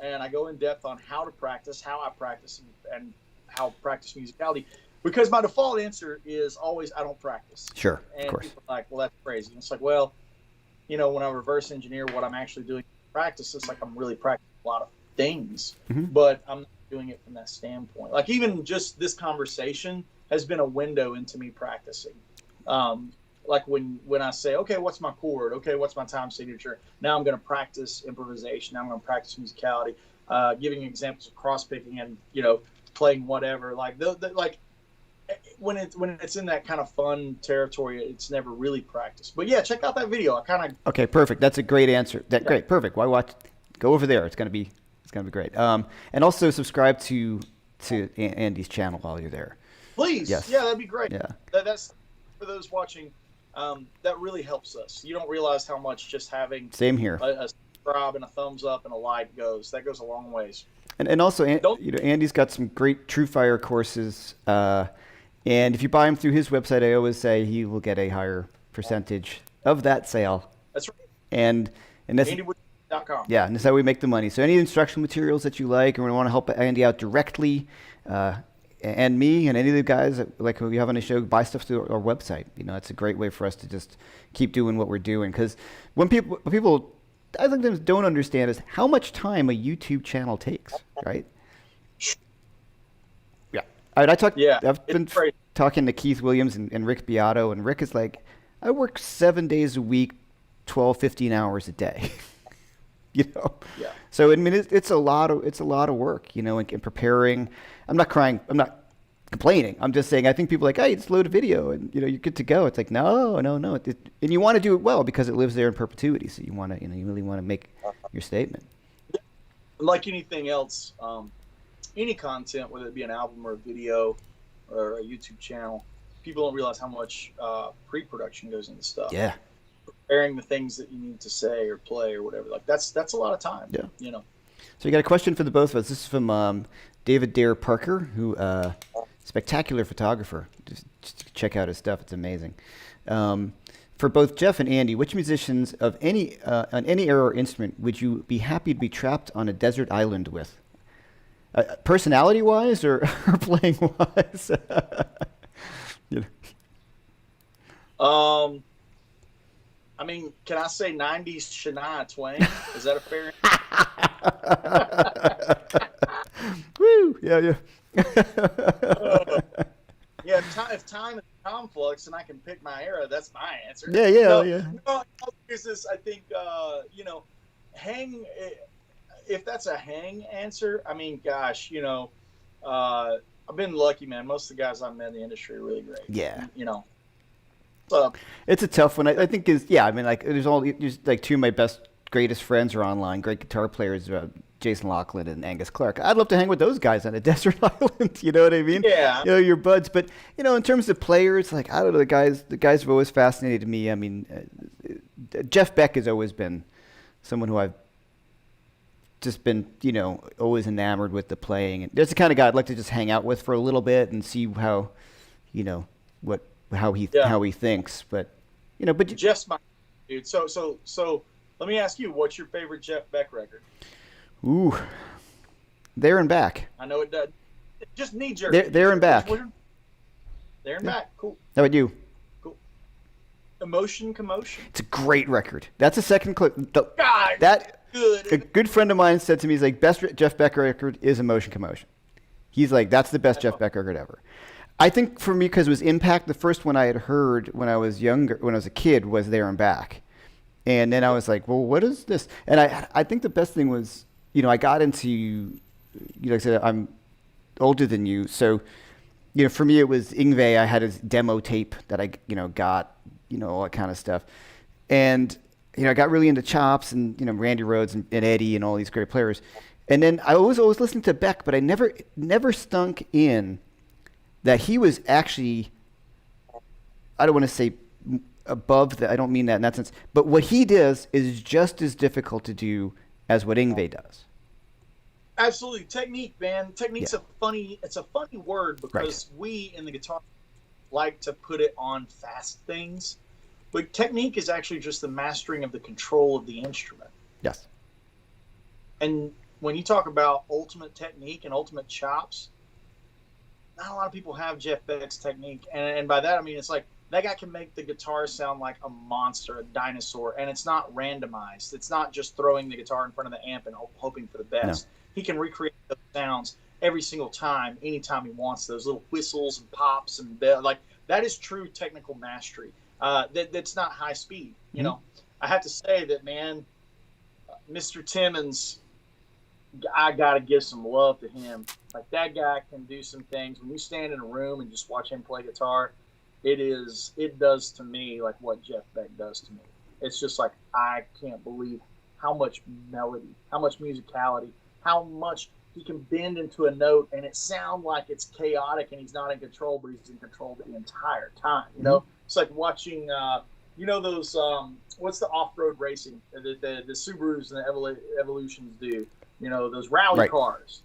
and I go in depth on how to practice, how I practice, and how to practice musicality. Because my default answer is always I don't practice. Sure, and of course. people are like, well, that's crazy. And it's like, well, when I reverse engineer what I'm actually doing in practice, it's like I'm really practicing a lot of things, but I'm not doing it from that standpoint. Like even just this conversation has been a window into me practicing. Like when I say, okay, what's my chord? Okay, what's my time signature? Now I'm going to practice improvisation. Now I'm going to practice musicality, giving examples of cross picking and playing whatever. Like when it's in that kind of fun territory, it's never really practiced. But yeah, check out that video. Okay, perfect. That's a great answer. Great, perfect. Why watch? Go over there. It's gonna be great. And also subscribe to Andy's channel while you're there. Please. Yes. Yeah, that'd be great. Yeah. That's for those watching. That really helps us. You don't realize how much just having same here. A subscribe and a thumbs up and a like goes. That goes a long ways. And also, Andy's got some great TrueFire courses. And if you buy them through his website, I always say he will get a higher percentage of that sale. That's right. And that's AndyWood.com. Yeah, and that's how we make the money. So any instructional materials that you like, or want to help Andy out directly, and me and any of the guys like who you have on the show, buy stuff through our website. It's a great way for us to just keep doing what we're doing. Because when people I think don't understand is how much time a YouTube channel takes, right? All right, I've been talking to Keith Williams and Rick Beato, and Rick is like, I work 7 days a week, 12, 15 hours a day. Yeah. So I mean, it's a lot of work, in preparing. I'm not crying. I'm not complaining. I'm just saying I think people are like, hey, just load a video and you're good to go. It's like no. And you want to do it well because it lives there in perpetuity. So you want to, you really want to make your statement. Like anything else. Any content, whether it be an album or a video or a YouTube channel, people don't realize how much pre-production goes into stuff. Yeah. Preparing the things that you need to say or play or whatever. Like that's a lot of time. Yeah. So you got a question for the both of us. This is from David Dare Parker, who spectacular photographer. Just check out his stuff. It's amazing. For both Jeff and Andy, which musicians of on any era or instrument would you be happy to be trapped on a desert island with? Personality-wise or playing-wise? I mean, can I say 90s Shania Twain? Is that a fair? Woo! Yeah. if time is conflux and I can pick my era, that's my answer. Yeah, yeah, no, yeah. No, this, I think, hang. If that's a hang answer, I mean, gosh, I've been lucky, man. Most of the guys I've met in the industry are really great. Yeah. So It's a tough one. I think I mean, like there's like two of my greatest friends are online, great guitar players, Jason Lachlan and Angus Clark. I'd love to hang with those guys on a desert island. You know what I mean? Yeah. Your buds. But in terms of players, like I don't know, the guys have always fascinated me. I mean, Jeff Beck has always been someone who I've just been, always enamored with the playing. And there's the kind of guy I'd like to just hang out with for a little bit and see how, how he thinks. But, but Jeff's my dude. So let me ask you, what's your favorite Jeff Beck record? Ooh, There and Back. I know it does. Just knee jerk. There and Back. There and Back. Cool. How about you? Cool. Emotion, Commotion. It's a great record. That's a second clip. God, good. A good friend of mine said to me, he's like, best Jeff Beck record is Emotion, Commotion. He's like, that's the best Jeff Beck record ever. I think for me, because it was Impact, the first one I had heard when I was younger, when I was a kid, was There and Back. And then I was like, well, what is this? And I think the best thing was, I got into, like I said, I'm older than you. So, for me, it was Yngwie. I had his demo tape that I, got, all that kind of stuff. And, I got really into Chops and, Randy Rhoads and Eddie and all these great players. And then I was always listening to Beck, but I never stunk in that he was actually, I don't want to say above that. I don't mean that in that sense. But what he does is just as difficult to do as what Yngwie does. Absolutely. Technique, man. Technique's it's a funny word because Right. we in the guitar like to put it on fast things. But technique is actually just the mastering of the control of the instrument. Yes. And when you talk about ultimate technique and ultimate chops, not a lot of people have Jeff Beck's technique. And by that, I mean, it's like that guy can make the guitar sound like a monster, a dinosaur, and it's not randomized. It's not just throwing the guitar in front of the amp and hoping for the best. No. He can recreate those sounds every single time, anytime he wants, those little whistles and pops and like that is true technical mastery. That's not high speed. I have to say that, man, Mr. Timmons, I got to give some love to him. Like, that guy can do some things. When you stand in a room and just watch him play guitar, it does to me like what Jeff Beck does to me. It's just like, I can't believe how much melody, how much musicality, how much he can bend into a note and it sound like it's chaotic and he's not in control, but he's in control the entire time. It's like watching, those, what's the off-road racing the Subarus and the Evolutions do? Those rally cars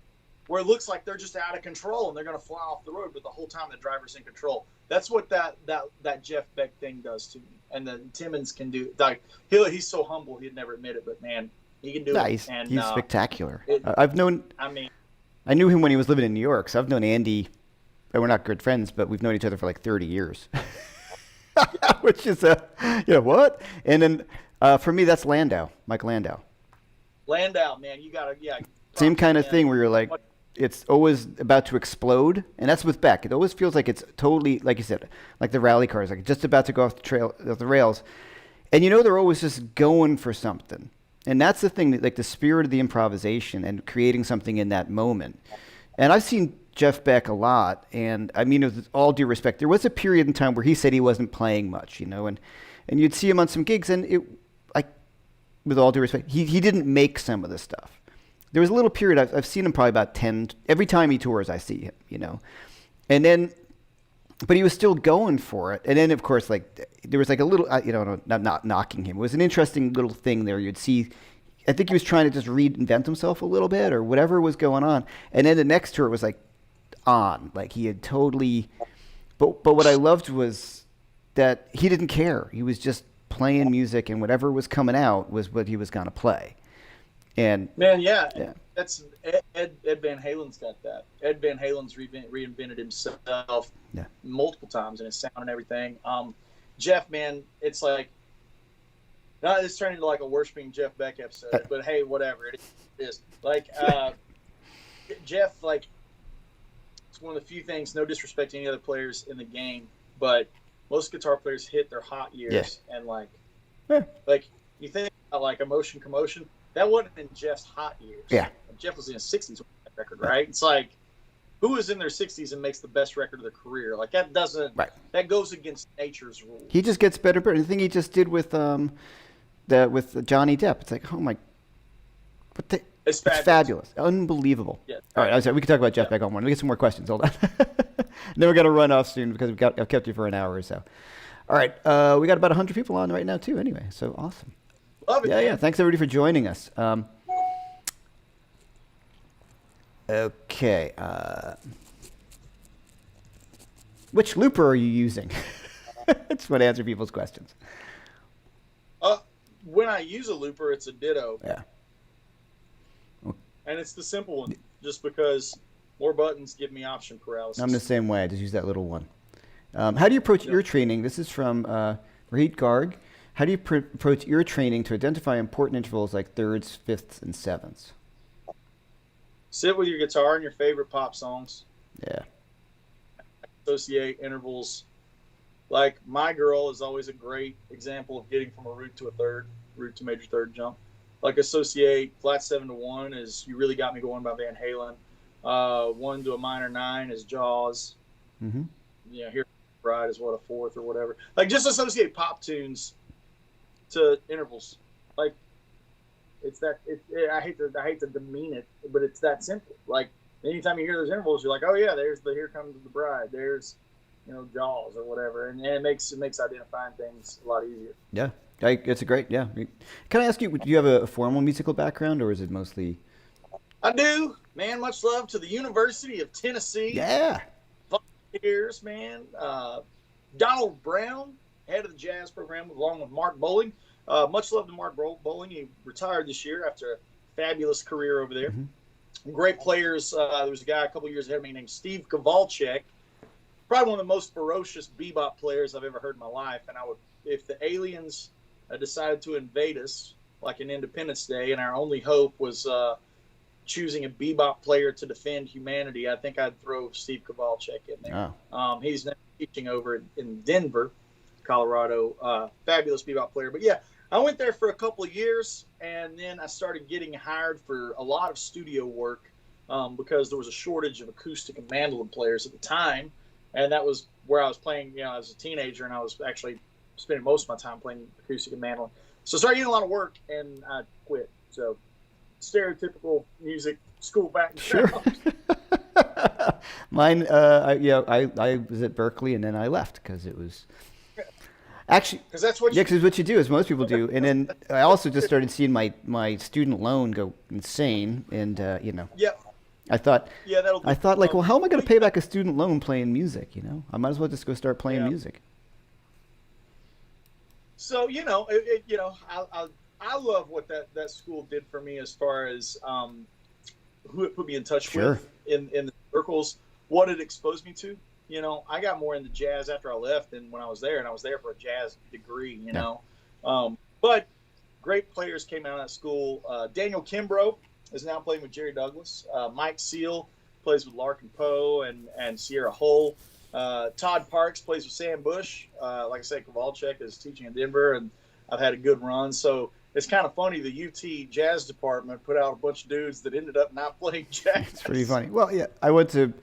where it looks like they're just out of control and they're going to fly off the road, but the whole time the driver's in control. That's what that Jeff Beck thing does to me. And the Timmons can do. Like, he's so humble he'd never admit it, but man, he can do it. He's spectacular. I knew him when he was living in New York, so I've known Andy. We're not good friends, but we've known each other for like 30 years. Which is what? And then for me, that's Landau, Mike Landau. Landau, man, you gotta same kind of thing where you're like, it's always about to explode, and that's with Beck. It always feels like it's totally, like you said, like the rally cars, like just about to go off the rails, and they're always just going for something, and that's the thing, like the spirit of the improvisation and creating something in that moment. And I've seen Jeff Beck a lot, and I mean, with all due respect, there was a period in time where he said he wasn't playing much, and you'd see him on some gigs, and it, like, with all due respect, he didn't make some of the stuff. There was a little period, I've seen him probably about 10, every time he tours I see him, and then, but he was still going for it. And then of course, like, there was like a little, not knocking him. It was an interesting little thing there. You'd see, I think he was trying to just reinvent himself a little bit or whatever was going on. And then the next tour was like like he had totally, but what I loved was that he didn't care. He was just playing music and whatever was coming out was what he was going to play. And man, that's Ed Van Halen's got that. Ed Van Halen's reinvented himself multiple times in his sound and everything. Jeff, man, it's like, not it's turning into like a worshiping Jeff Beck episode, but hey, whatever it is. Like Jeff, like, It's one of the few things, no disrespect to any other players in the game, but most guitar players hit their hot years. And like you think about like Emotion Commotion, that wasn't in Jeff's hot years. Yeah. Jeff was in his 60s with that record, right? It's like, who is in their 60s and makes the best record of their career? Like that doesn't, that goes against nature's rules. He just gets better. The thing he just did with with Johnny Depp, it's like, oh my, it's fabulous, unbelievable. Yeah. All right, we can talk about Jeff Beck on one. We get some more questions. Hold on. Then we're gonna run off soon because I've kept you for an hour or so. All right, we got about 100 people on right now too. Anyway, so awesome. Love it. Yeah. Thanks everybody for joining us. Okay. Which looper are you using? That's what answer people's questions. When I use a looper, it's a Ditto. Yeah. And it's the simple one, just because more buttons give me option paralysis. I'm the same way. I just use that little one. How do you approach ear training? This is from Rahit Garg. How do you approach ear training to identify important intervals like thirds, fifths, and sevenths? Sit with your guitar and your favorite pop songs. Yeah. Associate intervals. Like My Girl is always a great example of getting from a root to a third, root to major third jump. Like associate flat 7 to 1 is You Really Got Me Going by Van Halen. 1 to a minor 9 is Jaws. Mm-hmm. You know, Here Bride is what, a fourth or whatever. Like just associate pop tunes to intervals. Like it's that. I hate to demean it, but it's that simple. Like anytime you hear those intervals, you're like, oh yeah, there's the Here Comes the Bride. There's Jaws or whatever, and it makes identifying things a lot easier. Yeah. It's a great, yeah. Can I ask you, do you have a formal musical background, or is it mostly? I do, man. Much love to the University of Tennessee. Yeah. Volunteers, man. Donald Brown, head of the jazz program, along with Mark Bowling. Much love to Mark Bowling. He retired this year after a fabulous career over there. Mm-hmm. Great players. There was a guy a couple years ahead of me named Steve Kowalczyk. Probably one of the most ferocious bebop players I've ever heard in my life. And if the aliens decided to invade us, like in Independence Day, and our only hope was choosing a bebop player to defend humanity, I think I'd throw Steve Kowalczyk in there. Oh. He's now teaching over in Denver, Colorado. Fabulous bebop player. But yeah, I went there for a couple of years, and then I started getting hired for a lot of studio work because there was a shortage of acoustic and mandolin players at the time. And that was where I was playing, as a teenager, and I was actually spending most of my time playing acoustic and mandolin. So I started getting a lot of work, and I quit. So stereotypical music school background. Sure. Mine, I was at Berkeley, and then I left because it was actually because that's what because what you do, as most people do. And then I also just started seeing my student loan go insane, and Yep. I thought, like, well, how am I going to pay back a student loan playing music? I might as well just go start playing music. So I love what that school did for me as far as who it put me in touch with in the circles, what it exposed me to. I got more into jazz after I left than when I was there, and I was there for a jazz degree. But great players came out of that school. Daniel Kimbrough is now playing with Jerry Douglas. Mike Seal plays with Larkin Poe and Sierra Hull. Todd Parks plays with Sam Bush. Like I said, Kowalczyk is teaching in Denver, and I've had a good run. So it's kind of funny. The UT Jazz Department put out a bunch of dudes that ended up not playing jazz. It's pretty funny. Well, yeah, I went to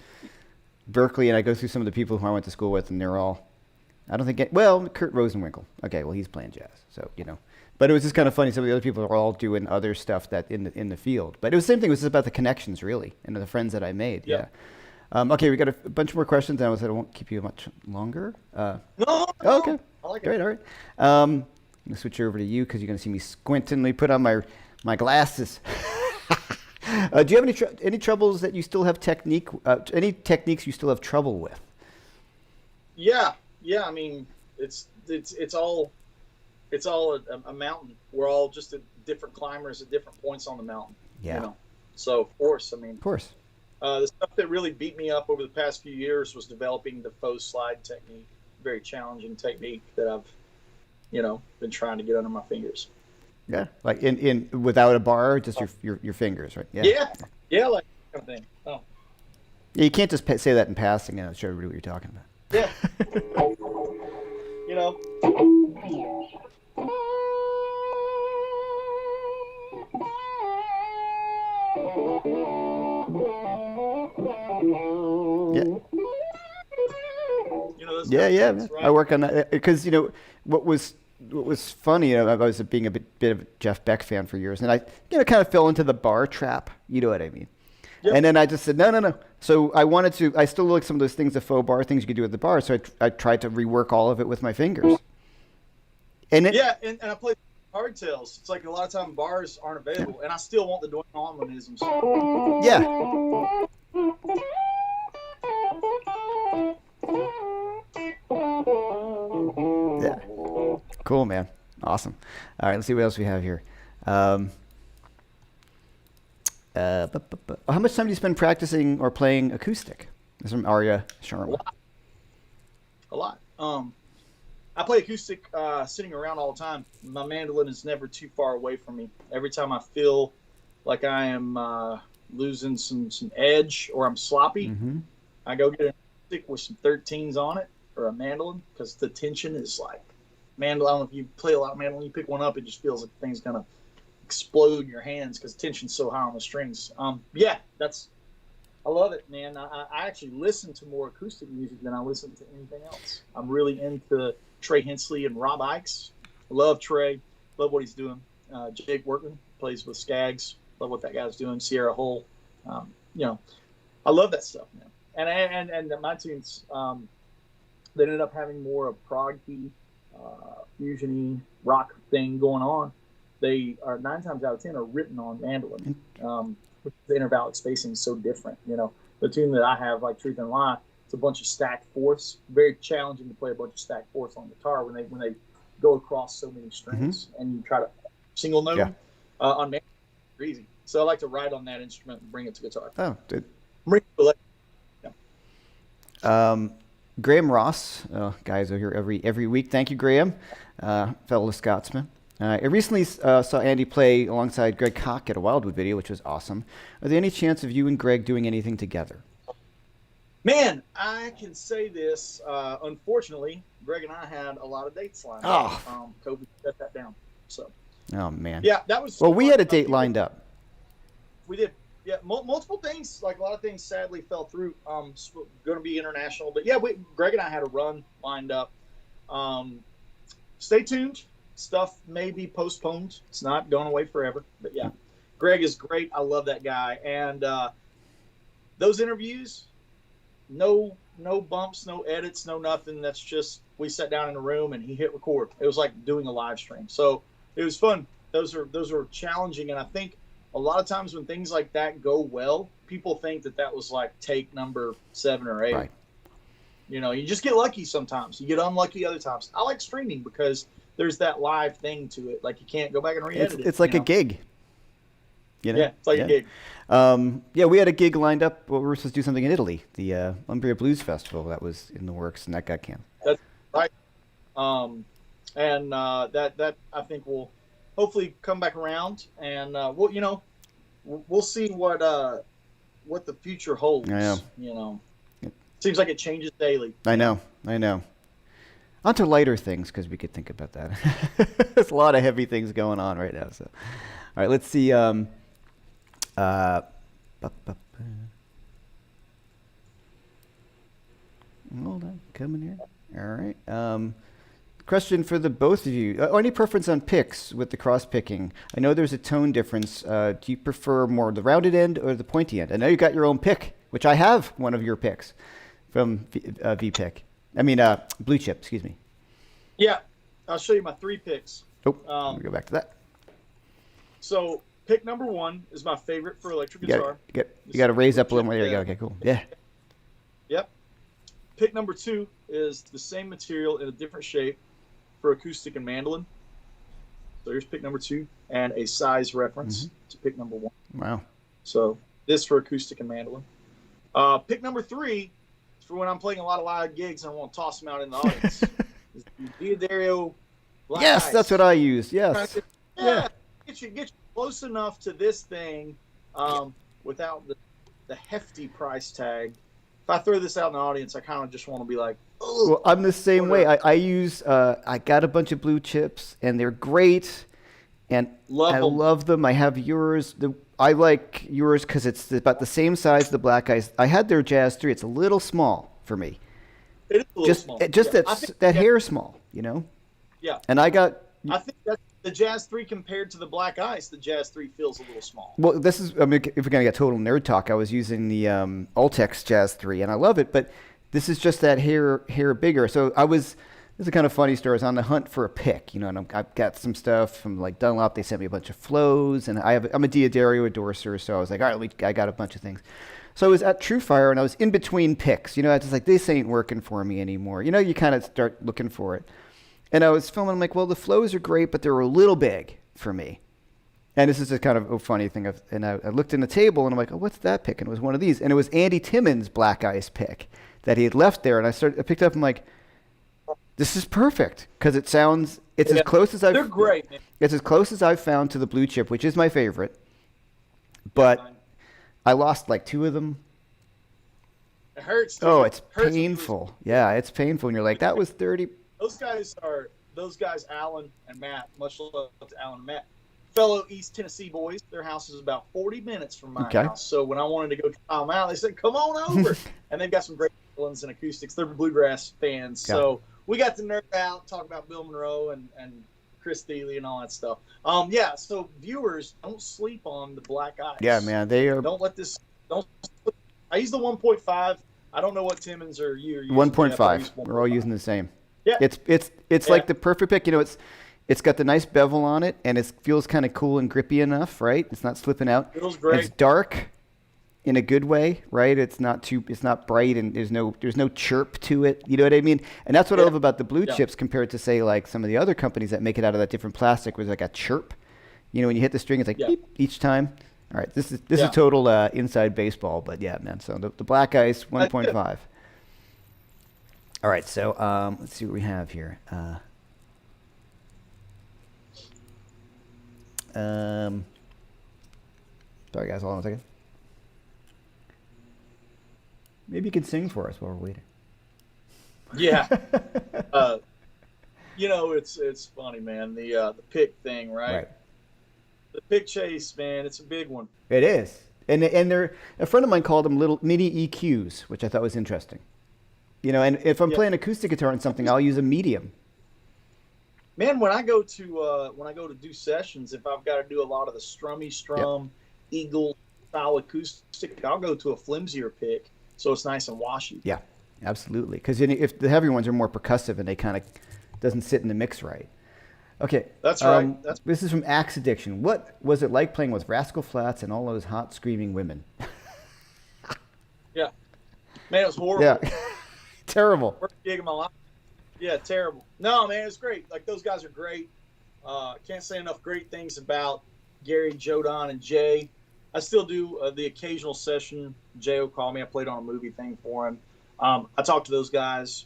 Berkeley, and I go through some of the people who I went to school with, and they're all, I don't think, Kurt Rosenwinkel. Okay, well, he's playing jazz, so, But it was just kind of funny. Some of the other people are all doing other stuff that in the field. But it was the same thing. It was just about the connections, really, and the friends that I made. Yeah. Okay, we got a bunch more questions. I said I won't keep you much longer. No. Okay. I like Great. All right. I'm gonna switch over to you because you're gonna see me squinting. Let me put on my glasses. Do you have any troubles that you still have technique? Any techniques you still have trouble with? Yeah. I mean, it's all a mountain. We're all just at different climbers at different points on the mountain. Yeah. So of course. The stuff that really beat me up over the past few years was developing the faux slide technique. Very challenging technique that I've, been trying to get under my fingers. Yeah, like in without a bar, just your fingers, right? Yeah, like that kind of thing. Oh. Yeah, you can't just say that in passing and show everybody what you're talking about. Yeah. You know. Yeah. You know, those Yeah, kind of yeah. things, right? I work on that because what was funny. I was being a bit of a Jeff Beck fan for years, and I kind of fell into the bar trap. You know what I mean? Yep. And then I just said no. So I still like some of those things, the faux bar things you could do at the bar. So I tried to rework all of it with my fingers. And and I play hardtails. It's like a lot of time bars aren't available, and I still want the Dwayne Allmanisms. yeah. Yeah. Cool, man. Awesome. All right, let's see what else we have here. How much time do you spend practicing or playing acoustic? This is from Arya Sharma. A lot. I play acoustic sitting around all the time. My mandolin is never too far away from me. Every time I feel like I am losing some edge or I'm sloppy, I go get an acoustic with some 13s on it or a mandolin because the tension is like mandolin. I don't know if you play a lot of mandolin, you pick one up, it just feels like the thing's gonna explode in your hands because tension's so high on the strings. Yeah, I love it, man. I actually listen to more acoustic music than I listen to anything else. I'm really into Trey Hensley and Rob Ikes. I love Trey. Love what he's doing. Jake Workman plays with Skaggs. Love what that guy's doing. Sierra Hull. I love that stuff, man. And my tunes, they ended up having more of prog-y, fusion-y rock thing going on. They are 9 times out of 10 are written on mandolin. The intervallic spacing is so different. The tune that I have, like Truth and Lie, it's a bunch of stacked fourths. Very challenging to play a bunch of stacked fourths on guitar when they go across so many strings and you try to single note them. On mandolin. Easy. So I like to write on that instrument and bring it to guitar. Oh, good. Graham Ross, guys are here every week. Thank you, Graham, fellow Scotsman. I recently saw Andy play alongside Greg Koch at a Wildwood video, which was awesome. Are there any chance of you and Greg doing anything together? Man, I can say this. Unfortunately, Greg and I had a lot of dates lined up. COVID shut that down. So. Oh man. Yeah, that was. Well, we had a date lined up. We did. Yeah, multiple things. Like a lot of things, sadly fell through. Going to be international, but yeah, Greg and I had a run lined up. Stay tuned. Stuff may be postponed. It's not going away forever. But yeah, Greg is great. I love that guy. And those interviews, no bumps, no edits, no nothing. That's just we sat down in a room and he hit record. It was like doing a live stream. So it was fun. Those are challenging, and I think a lot of times when things like that go well, people think that was like take number 7 or 8. Right. You just get lucky sometimes. You get unlucky other times. I like streaming because there's that live thing to it. Like you can't go back and re-edit it. It's like a gig. Yeah, it's like a gig. We had a gig lined up. We were supposed to do something in Italy, the Umbria Blues Festival that was in the works, and that got canceled. That's right. That I think will hopefully come back around, and we'll see what the future holds. I Seems like it changes daily. I know. On to lighter things, because we could think about that. There's a lot of heavy things going on right now. So, all right, let's see. Hold on, coming here. All right. Question for the both of you. Any preference on picks with the cross picking? I know there's a tone difference. Do you prefer more the rounded end or the pointy end? I know you got your own pick, which I have one of your picks from V-Pick. I mean, Blue Chip, excuse me. Yeah, I'll show you my 3 picks. Oh, let me go back to that. So pick number 1 is my favorite for electric guitar. You got to raise up a little more. There you go. Okay, cool. Yeah. Yep. Pick number 2 is the same material in a different shape for acoustic and mandolin. So here's pick number 2 and a size reference to pick number 1. Wow. So this for acoustic and mandolin. Pick number 3 is for when I'm playing a lot of live gigs and I want to toss them out in the audience. Diodario. Yes, that's what I use. Yes. Yeah. Get you close enough to this thing without the hefty price tag if I throw this out in the audience, I kind of just want to be like, oh, Well, I'm the same way. I use, I got a bunch of blue chips, and they're great, and love I them. love them. I have yours. I like yours because it's about the same size as the Black Ice. I had their Jazz 3. It's a little small for me. It is a little Just small. just Yeah, that hair small, you know? Yeah. And I got, I think that the Jazz 3 compared to the Black Ice, the Jazz 3 feels a little small. well, this is, I mean, if we're going to get total nerd talk, I was using the Ultex Jazz 3, and I love it, but this is just that hair bigger. So this is a kind of funny story. I was on the hunt for a pick, you know, and I've got some stuff from like Dunlop. They sent me a bunch of flows, and I'm a Diodario endorser, so I was like, all right, I got a bunch of things. So I was at TrueFire, and I was in between picks. You know, I was just like, this ain't working for me anymore. You know, you kind of start looking for it. And I was filming, I'm like, well, the flows are great, but they're a little big for me. And this is a kind of a funny thing. And I looked in the table, and I'm like, oh, what's that pick? And it was one of these. And it was Andy Timmons' Black Ice pick that he had left there. And I picked up, I'm like, this is perfect, because it's as close as They're great, man. It's as close as I've found to the blue chip, which is my favorite. But I lost like 2 of them. It hurts. Oh, dude. it's It hurts. painful. Yeah, it's painful. And you're like, that was 30. Those guys, Alan and Matt, much love to Alan and Matt, fellow East Tennessee boys. Their house is about 40 minutes from my house. So when I wanted to go try them out, they said, come on over. And they've got some great ones and acoustics. They're bluegrass fans. Yeah. So we got to nerd out, talk about Bill Monroe and Chris Thiele and all that stuff. So viewers, don't sleep on the Black Ice. Yeah, man, they are. Don't. I use the 1.5. I don't know what Timmons or you are using. 1.5. We're all using the same. Yeah. It's like the perfect pick. You know, it's got the nice bevel on it, and it feels kind of cool and grippy enough, right? It's not slipping out. Feels great. It's dark in a good way, right? It's not bright, and there's no chirp to it. You know what I mean? And that's what I love about the blue chips compared to, say, like some of the other companies that make it out of that different plastic, where there's like a chirp. You know, when you hit the string, it's like beep each time. All right, this is total inside baseball, but yeah, man. So the Black Ice 1.5. All right, so let's see what we have here. Sorry, guys, hold on a second. Maybe you can sing for us while we're waiting. Yeah. It's funny, man. The pick thing, right? The pick chase, man, it's a big one. It is. And a friend of mine called them little mini EQs, which I thought was interesting. You know, and if I'm playing acoustic guitar on something, I'll use a medium. Man, when I go to do sessions, if I've got to do a lot of the strummy strum, Eagle style acoustic, I'll go to a flimsier pick, so it's nice and washy. Yeah, absolutely. Because if the heavier ones are more percussive and they kind of doesn't sit in the mix right. Okay. That's right. This is from Axe Addiction. What was it like playing with Rascal Flatts and all those hot screaming women? Yeah. Man, it was horrible. Yeah. Terrible. Worst gig of my life. Yeah, terrible. No, man, it's great. Like, those guys are great. Can't say enough great things about Gary, Jodon, and Jay. I still do the occasional session. Jay will call me. I played on a movie thing for him. I talk to those guys,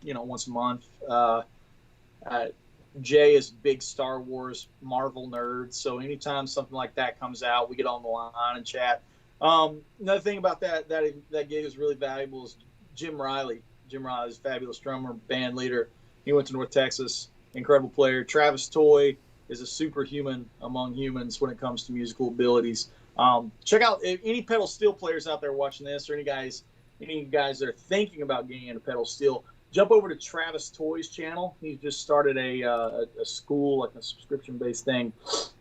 once a month. Jay is a big Star Wars Marvel nerd, so anytime something like that comes out, we get on the line and chat. Another thing about that gig is really valuable is Jim Riley. Jim Riley is a fabulous drummer, band leader. He went to North Texas, incredible player. Travis Toy is a superhuman among humans when it comes to musical abilities. Check out any pedal steel players out there watching this, or any guys that are thinking about getting into pedal steel. Jump over to Travis Toy's channel. He's just started a school, like a subscription-based thing,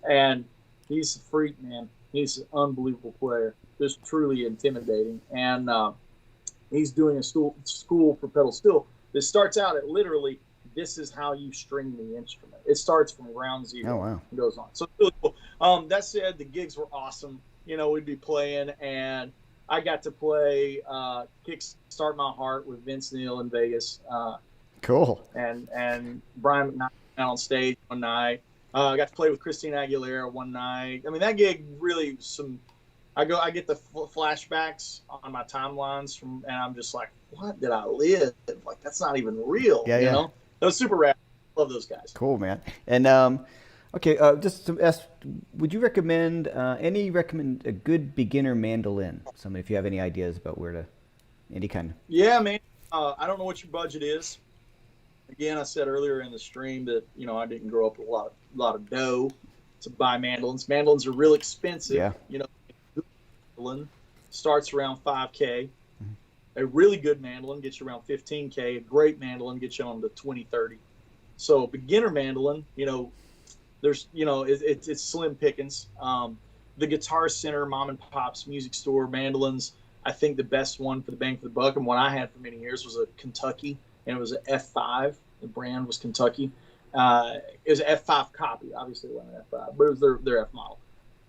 and he's a freak, man. He's an unbelievable player, just truly intimidating. And he's doing a school for pedal steel. This starts out at literally, this is how you string the instrument. It starts from ground zero. Oh, wow. And goes on. So it's really cool. That said, the gigs were awesome. We'd be playing, and I got to play Kickstart My Heart with Vince Neil in Vegas. Cool. And Brian McKnight on stage one night. I got to play with Christina Aguilera one night. I mean, that gig really I get the flashbacks on my timelines and I'm just like, what did I live? Like, that's not even real. Yeah, you know? That was super rad. Love those guys. Cool, man. And okay, just to ask, would you recommend a good beginner mandolin? If you have any ideas about where to Any kind? Yeah, man. I don't know what your budget is. Again, I said earlier in the stream that I didn't grow up with a lot of dough to buy mandolins. Mandolins are real expensive. Yeah. Mandolin starts around 5K. A really good mandolin gets you around 15K. A great mandolin gets you on to 20, 30. So a beginner mandolin, there's it's slim pickings. The Guitar Center, mom and pop's music store mandolins. I think the best one for the bang for the buck, and one I had for many years, was a Kentucky, and it was an F5. The brand was Kentucky. It was an F5 copy. Obviously, it wasn't an F5, but it was their F model.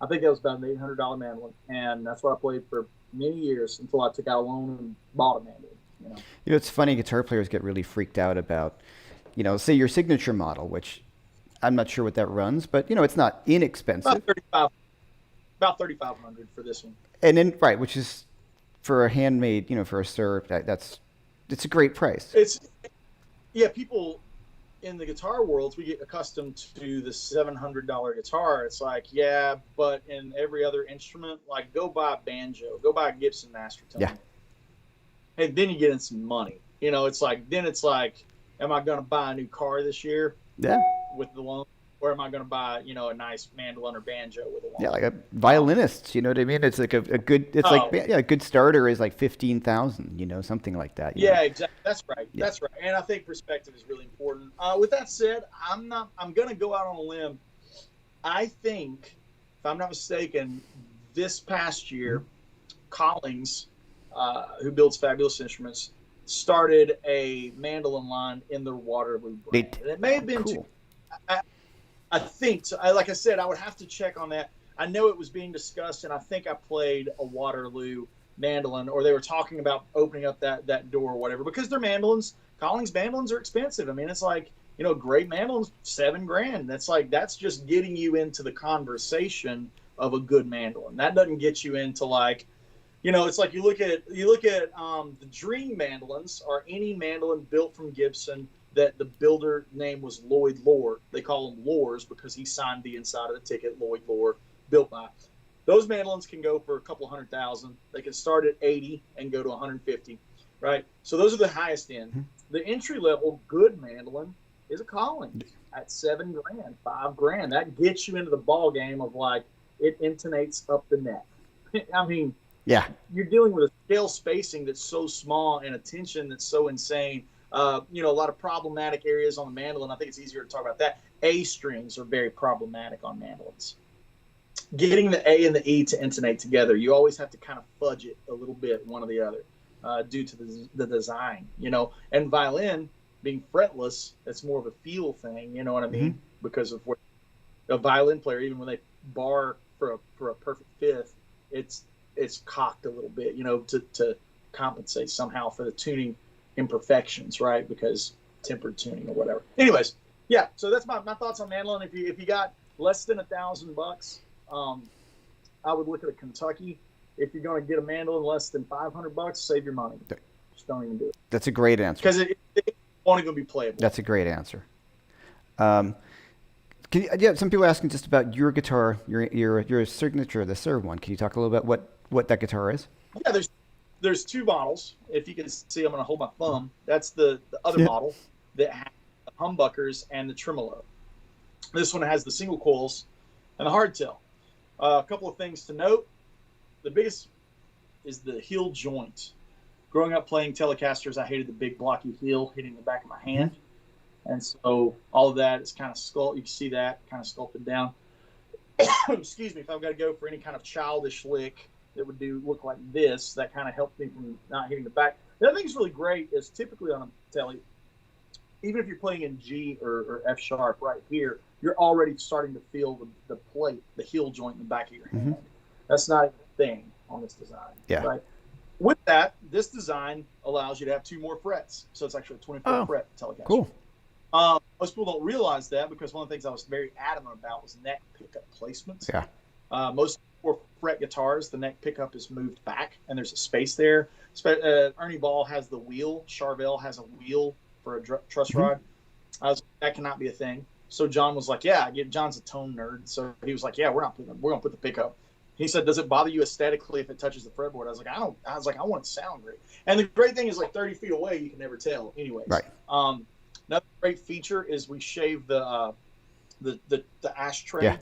I think that was about an $800 mandolin, and that's what I played for many years until I took out a loan and bought a mandolin. It's funny. Guitar players get really freaked out about, say your signature model, which I'm not sure what that runs, but it's not inexpensive. About 3,500 for this one. And then which is for a handmade, for a Sir, it's a great price. People in the guitar worlds, we get accustomed to the $700 guitar. It's like, yeah, but in every other instrument, like go buy a banjo, go buy a Gibson Master Tone. Yeah. And then you get in some money. It's like, am I going to buy a new car this year? Yeah. With the loan? Or am I going to buy, a nice mandolin or banjo with a loan? Yeah, like a violinist, you know what I mean? It's like a good, a good starter is like 15,000, something like that. Yeah, exactly. That's right. Yeah. That's right. And I think perspective is really important. With that said, I'm going to go out on a limb. I think, if I'm not mistaken, this past year, Collings, who builds fabulous instruments, started a mandolin line in their Waterloo brand. And it may have been cool. I think so. Like I said, I would have to check on that. I know it was being discussed, and I think I played a Waterloo mandolin, or they were talking about opening up that door or whatever, because their mandolins, Collings mandolins, are expensive. I mean, it's like, great mandolins, $7,000. That's just getting you into the conversation of a good mandolin. That doesn't get you into it's like you look at the Dream mandolins, or any mandolin built from Gibson that the builder name was Lloyd Lohr. They call him Lohr's because he signed the inside of the ticket, Lloyd Lohr, built by. Those mandolins can go for a couple $100,000. They can start at 80 and go to 150, right? So those are the highest end. Mm-hmm. The entry level good mandolin is a Collins at $7,000, $5,000. That gets you into the ball game of it intonates up the neck. I mean, yeah, you're dealing with a scale spacing that's so small and a tension that's so insane. A lot of problematic areas on the mandolin. I think it's easier to talk about that. A strings are very problematic on mandolins. Getting the A and the E to intonate together, you always have to kind of fudge it a little bit, one or the other, due to the design, And violin, being fretless, it's more of a feel thing, you know what I mean? Mm-hmm. Because of what a violin player, even when they bar for a perfect fifth, it's cocked a little bit, to compensate somehow for the tuning imperfections, right? Because tempered tuning or whatever. Anyways, yeah. So that's my thoughts on mandolin. If you got less than $1,000, I would look at a Kentucky. If you're going to get a mandolin less than $500, save your money. Just don't even do it. That's a great answer. Because it won't even be playable. That's a great answer. Some people are asking just about your guitar, your signature, the Sir one. Can you talk a little bit what that guitar is? Yeah, there's two models. If you can see, I'm going to hold my thumb. That's the other model that has the humbuckers and the tremolo. This one has the single coils and the hardtail. A couple of things to note. The biggest is the heel joint. Growing up playing Telecasters, I hated the big blocky heel hitting the back of my hand. And so all of that is kind of you can see that kind of sculpted down. Excuse me, if I've got to go for any kind of childish lick that would look like this, that kind of helped me from not hitting the back. The other thing that's really great is typically on a Tele, even if you're playing in G or F sharp right here, you're already starting to feel the plate, the heel joint in the back of your hand. Mm-hmm. That's not a thing on this design. Yeah. Right? With that, this design allows you to have 2 more frets. So it's actually a 24 fret Telecaster. Cool. Most people don't realize that, because one of the things I was very adamant about was neck pickup placements. Yeah. Most 4-fret guitars, the neck pickup is moved back, and there's a space there. Ernie Ball has the wheel. Charvel has a wheel for a truss rod. That cannot be a thing. So John was like, "Yeah, John's a tone nerd." So he was like, "Yeah, we're gonna put the pickup He said, "Does it bother you aesthetically if it touches the fretboard?" I was like, "I don't." I was like, "I want it to sound great." And the great thing is, like 30 feet away, you can never tell. Anyways, Right. Another great feature is we shave the ashtray. Yeah.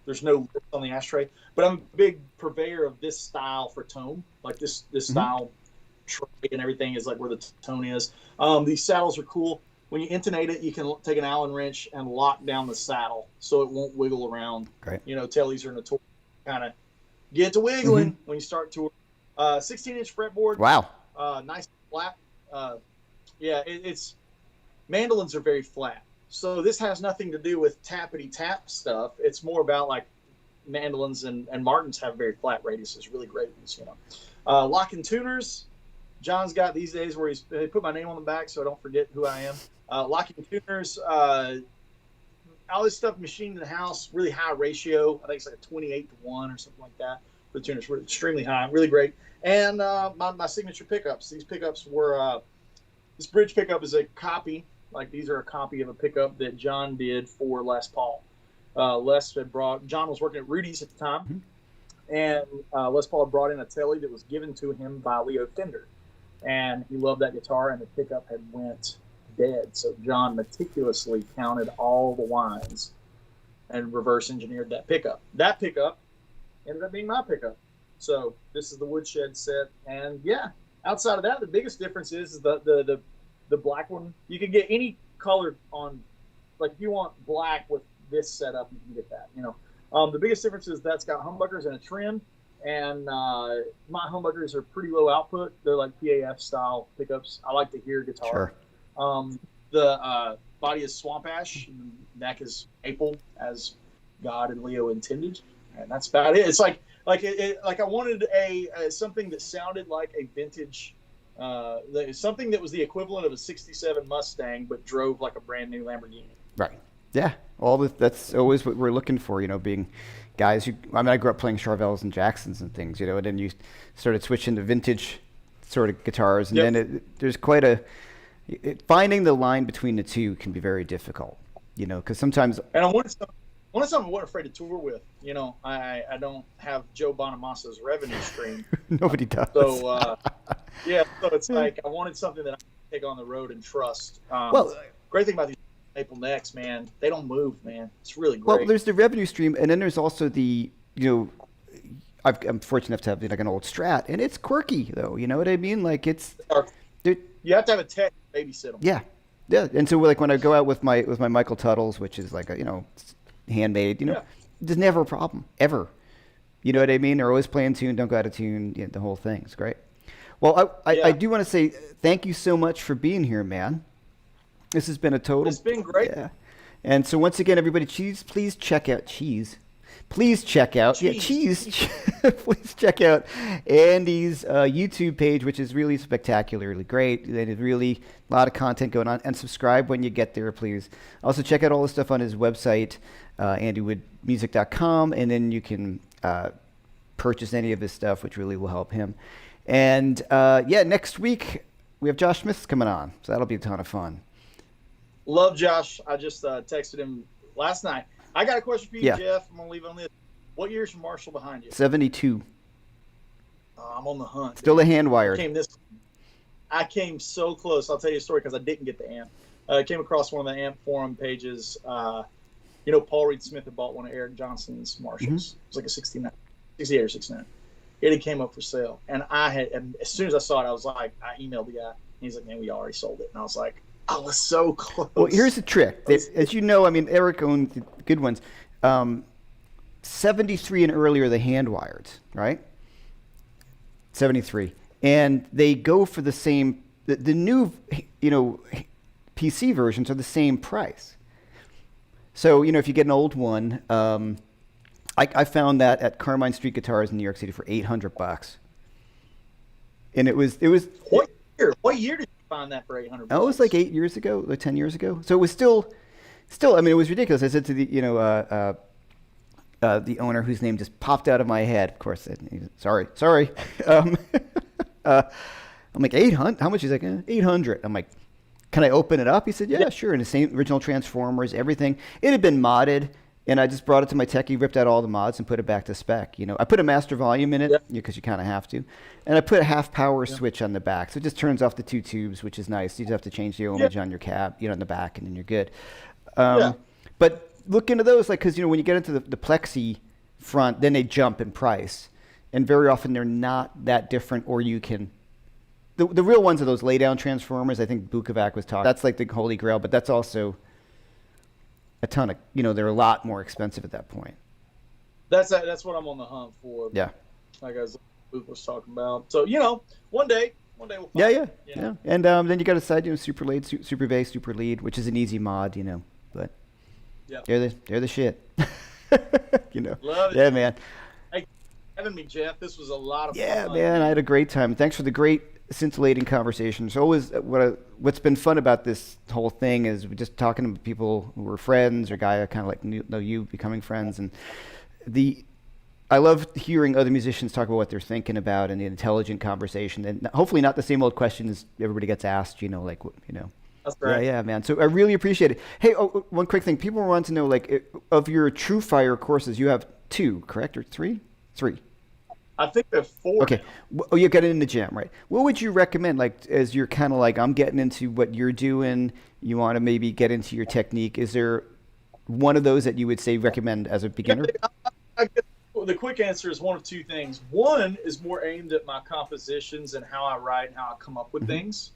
There's no lip on the ashtray, but I'm a big purveyor of this style for tone. Like this style tray and everything is like where the tone is. These saddles are cool. When you intonate it, you can take an Allen wrench and lock down the saddle so it won't wiggle around. Great. You know, Tellies are notorious kind of get to wiggling when you start to 16-inch fretboard. Wow. Nice flat. It's mandolins are very flat. So this has nothing to do with tappity tap stuff. It's more about like mandolins and Martins have very flat radiuses, really great ones, you know. Locking tuners, John's got these days where they put my name on the back so I don't forget who I am. Locking tuners, all this stuff machined in the house, really high ratio. I think it's like a 28 to 1 or something like that. The tuners were extremely high, really great. And my signature pickups. These pickups were this bridge pickup is a copy. Like these are a copy of a pickup that John did for Les Paul. Les had brought. John was working at Rudy's at the time, and Les Paul had brought in a Telly that was given to him by Leo Fender, and he loved that guitar. And the pickup had went dead, so John meticulously counted all the winds and reverse engineered that pickup. That pickup ended up being my pickup. So this is the woodshed set, and yeah. Outside of that, the biggest difference is the black one. You can get any color on, like if you want black with this setup, you can get that. You know, the biggest difference is that's got humbuckers and a trim, and my humbuckers are pretty low output. They're like PAF style pickups. I like to hear guitar. Sure. The body is swamp ash, and the neck is maple as God and Leo intended, and that's about it. It's like I wanted something that sounded like a vintage. Something that was the equivalent of a 67 Mustang, but drove like a brand new Lamborghini. Right. Yeah. That's always what we're looking for, you know, being guys who, I mean, I grew up playing Charvels and Jacksons and things, you know, and then you started switching to vintage sort of guitars. And then there's quite finding the line between the two can be very difficult, you know, because sometimes. And I wanted something I wasn't afraid to tour with. You know, I don't have Joe Bonamassa's revenue stream. Nobody does. So, so it's like I wanted something that I could take on the road and trust. Great thing about these maple necks, man, they don't move, man. It's really great. Well, there's the revenue stream, and then there's also the, you know, I'm fortunate enough to have like an old Strat, and it's quirky though. You know what I mean? Like it's. You have to have a tech to babysit them. Yeah, yeah. And so like when I go out with my Michael Tuttles, which is like a, you know, handmade, you know, there's never a problem ever. You know what I mean? They're always playing tune, don't go out of tune, you know, the whole thing. It's great. Well, I do want to say thank you so much for being here, man. This has been a total. It's been great. Yeah. And so once again, everybody, please check out Please check out please check out Andy's YouTube page, which is really spectacularly great. There's really a lot of content going on. And subscribe when you get there, please. Also check out all the stuff on his website, andywoodmusic.com, and then you can purchase any of his stuff, which really will help him. And next week we have Josh Smith coming on, so that'll be a ton of fun. Love Josh. I just texted him last night. I got a question for you, Jeff. I'm going to leave it on this. What year's Marshall behind you? 72. I'm on the hunt. Still a hand wired. I came so close. I'll tell you a story because I didn't get the amp. I came across one of the amp forum pages. You know, Paul Reed Smith had bought one of Eric Johnson's Marshalls. Mm-hmm. It was like a 68 or 69. It had came up for sale. And as soon as I saw it, I was like, I emailed the guy. He's like, man, we already sold it. And I was like, I was so close. Well, here's the trick. As you know, I mean, Eric owned the good ones. 73 and earlier, the hand wired, right? 73. And they go for the same, the new, you know, PC versions are the same price. So, you know, if you get an old one, I found that at Carmine Street Guitars in New York City for $800. And it was. What year did you find that for $800? That was like 8 years ago, like 10 years ago. So it was still, I mean, it was ridiculous. I said to the, you know, the owner whose name just popped out of my head. Of course, sorry. I'm like, 800? How much? He's like, 800. I'm like, can I open it up? He said, yeah, sure. And the same original transformers, everything. It had been modded. And I just brought it to my techie, ripped out all the mods, and put it back to spec. I put a master volume in it Yep. because you kind of have to, and I put a half power Yeah. switch on the back, so it just turns off the 2 tubes, which is nice. You just have to change the ohmage on your cab, in the back, and then you're good. Yeah. But look into those, like, because when you get into the plexi front, then they jump in price, and very often they're not that different, or you can. The real ones are those laydown transformers. I think Bukovac was talking. That's like the holy grail, but that's also a ton of, they're a lot more expensive at that point. That's what I'm on the hunt for. Yeah. Like as Luke was talking about. So one day we'll find Yeah. it, Yeah. And then you got to decide, super lead, super bass, super lead, which is an easy mod, but Yeah. they're the shit. Love it. Yeah, man. Hey, having me, Jeff. This was a lot of Yeah, fun. man. I had a great time. Thanks for the great scintillating conversation. It's always what's been fun about this whole thing is we're just talking to people who were friends or guy I kind of like know you becoming friends, and I love hearing other musicians talk about what they're thinking about and the intelligent conversation, and hopefully not the same old questions everybody gets asked. That's right. Yeah, man. So I really appreciate it. Hey, one quick thing. People want to know, like, of your True Fire courses, you have 2, correct, or 3? 3. I think there's 4. Okay. now. Oh, you got it in the jam, right? What would you recommend, like, as you're kind of like, I'm getting into what you're doing, you want to maybe get into your technique? Is there one of those that you would say recommend as a beginner? I guess the quick answer is one of 2 things. One is more aimed at my compositions and how I write and how I come up with things.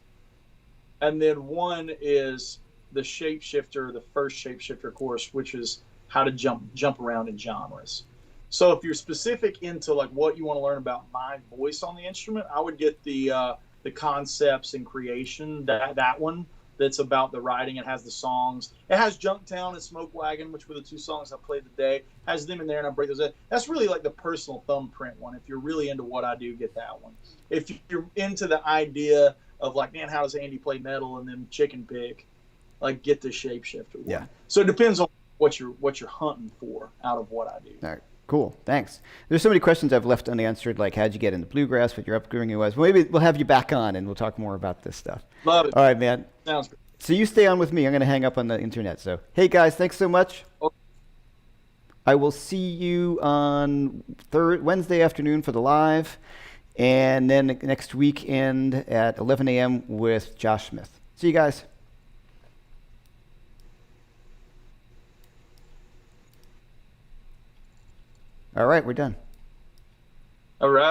And then one is the shapeshifter, the first shapeshifter course, which is how to jump around in genres. So if you're specific into like what you want to learn about my voice on the instrument, I would get the concepts and creation, that one that's about the writing. It has the songs. It has Junktown and Smoke Wagon, which were the 2 songs I played today. It has them in there, and I break those in. That's really like the personal thumbprint one. If you're really into what I do, get that one. If you're into the idea of like, man, how does Andy play metal and then chicken pick, like get the shapeshifter one. Yeah. So it depends on what you're hunting for out of what I do. All right. Cool. Thanks. There's so many questions I've left unanswered, like how'd you get into bluegrass, what your upbringing was. Well, maybe we'll have you back on and we'll talk more about this stuff. Love it. All right, man. Sounds good. So you stay on with me. I'm going to hang up on the internet. So, hey, guys, thanks so much. Okay. I will see you on Wednesday afternoon for the live, and then next weekend at 11 a.m. with Josh Smith. See you guys. All right, we're done. All right.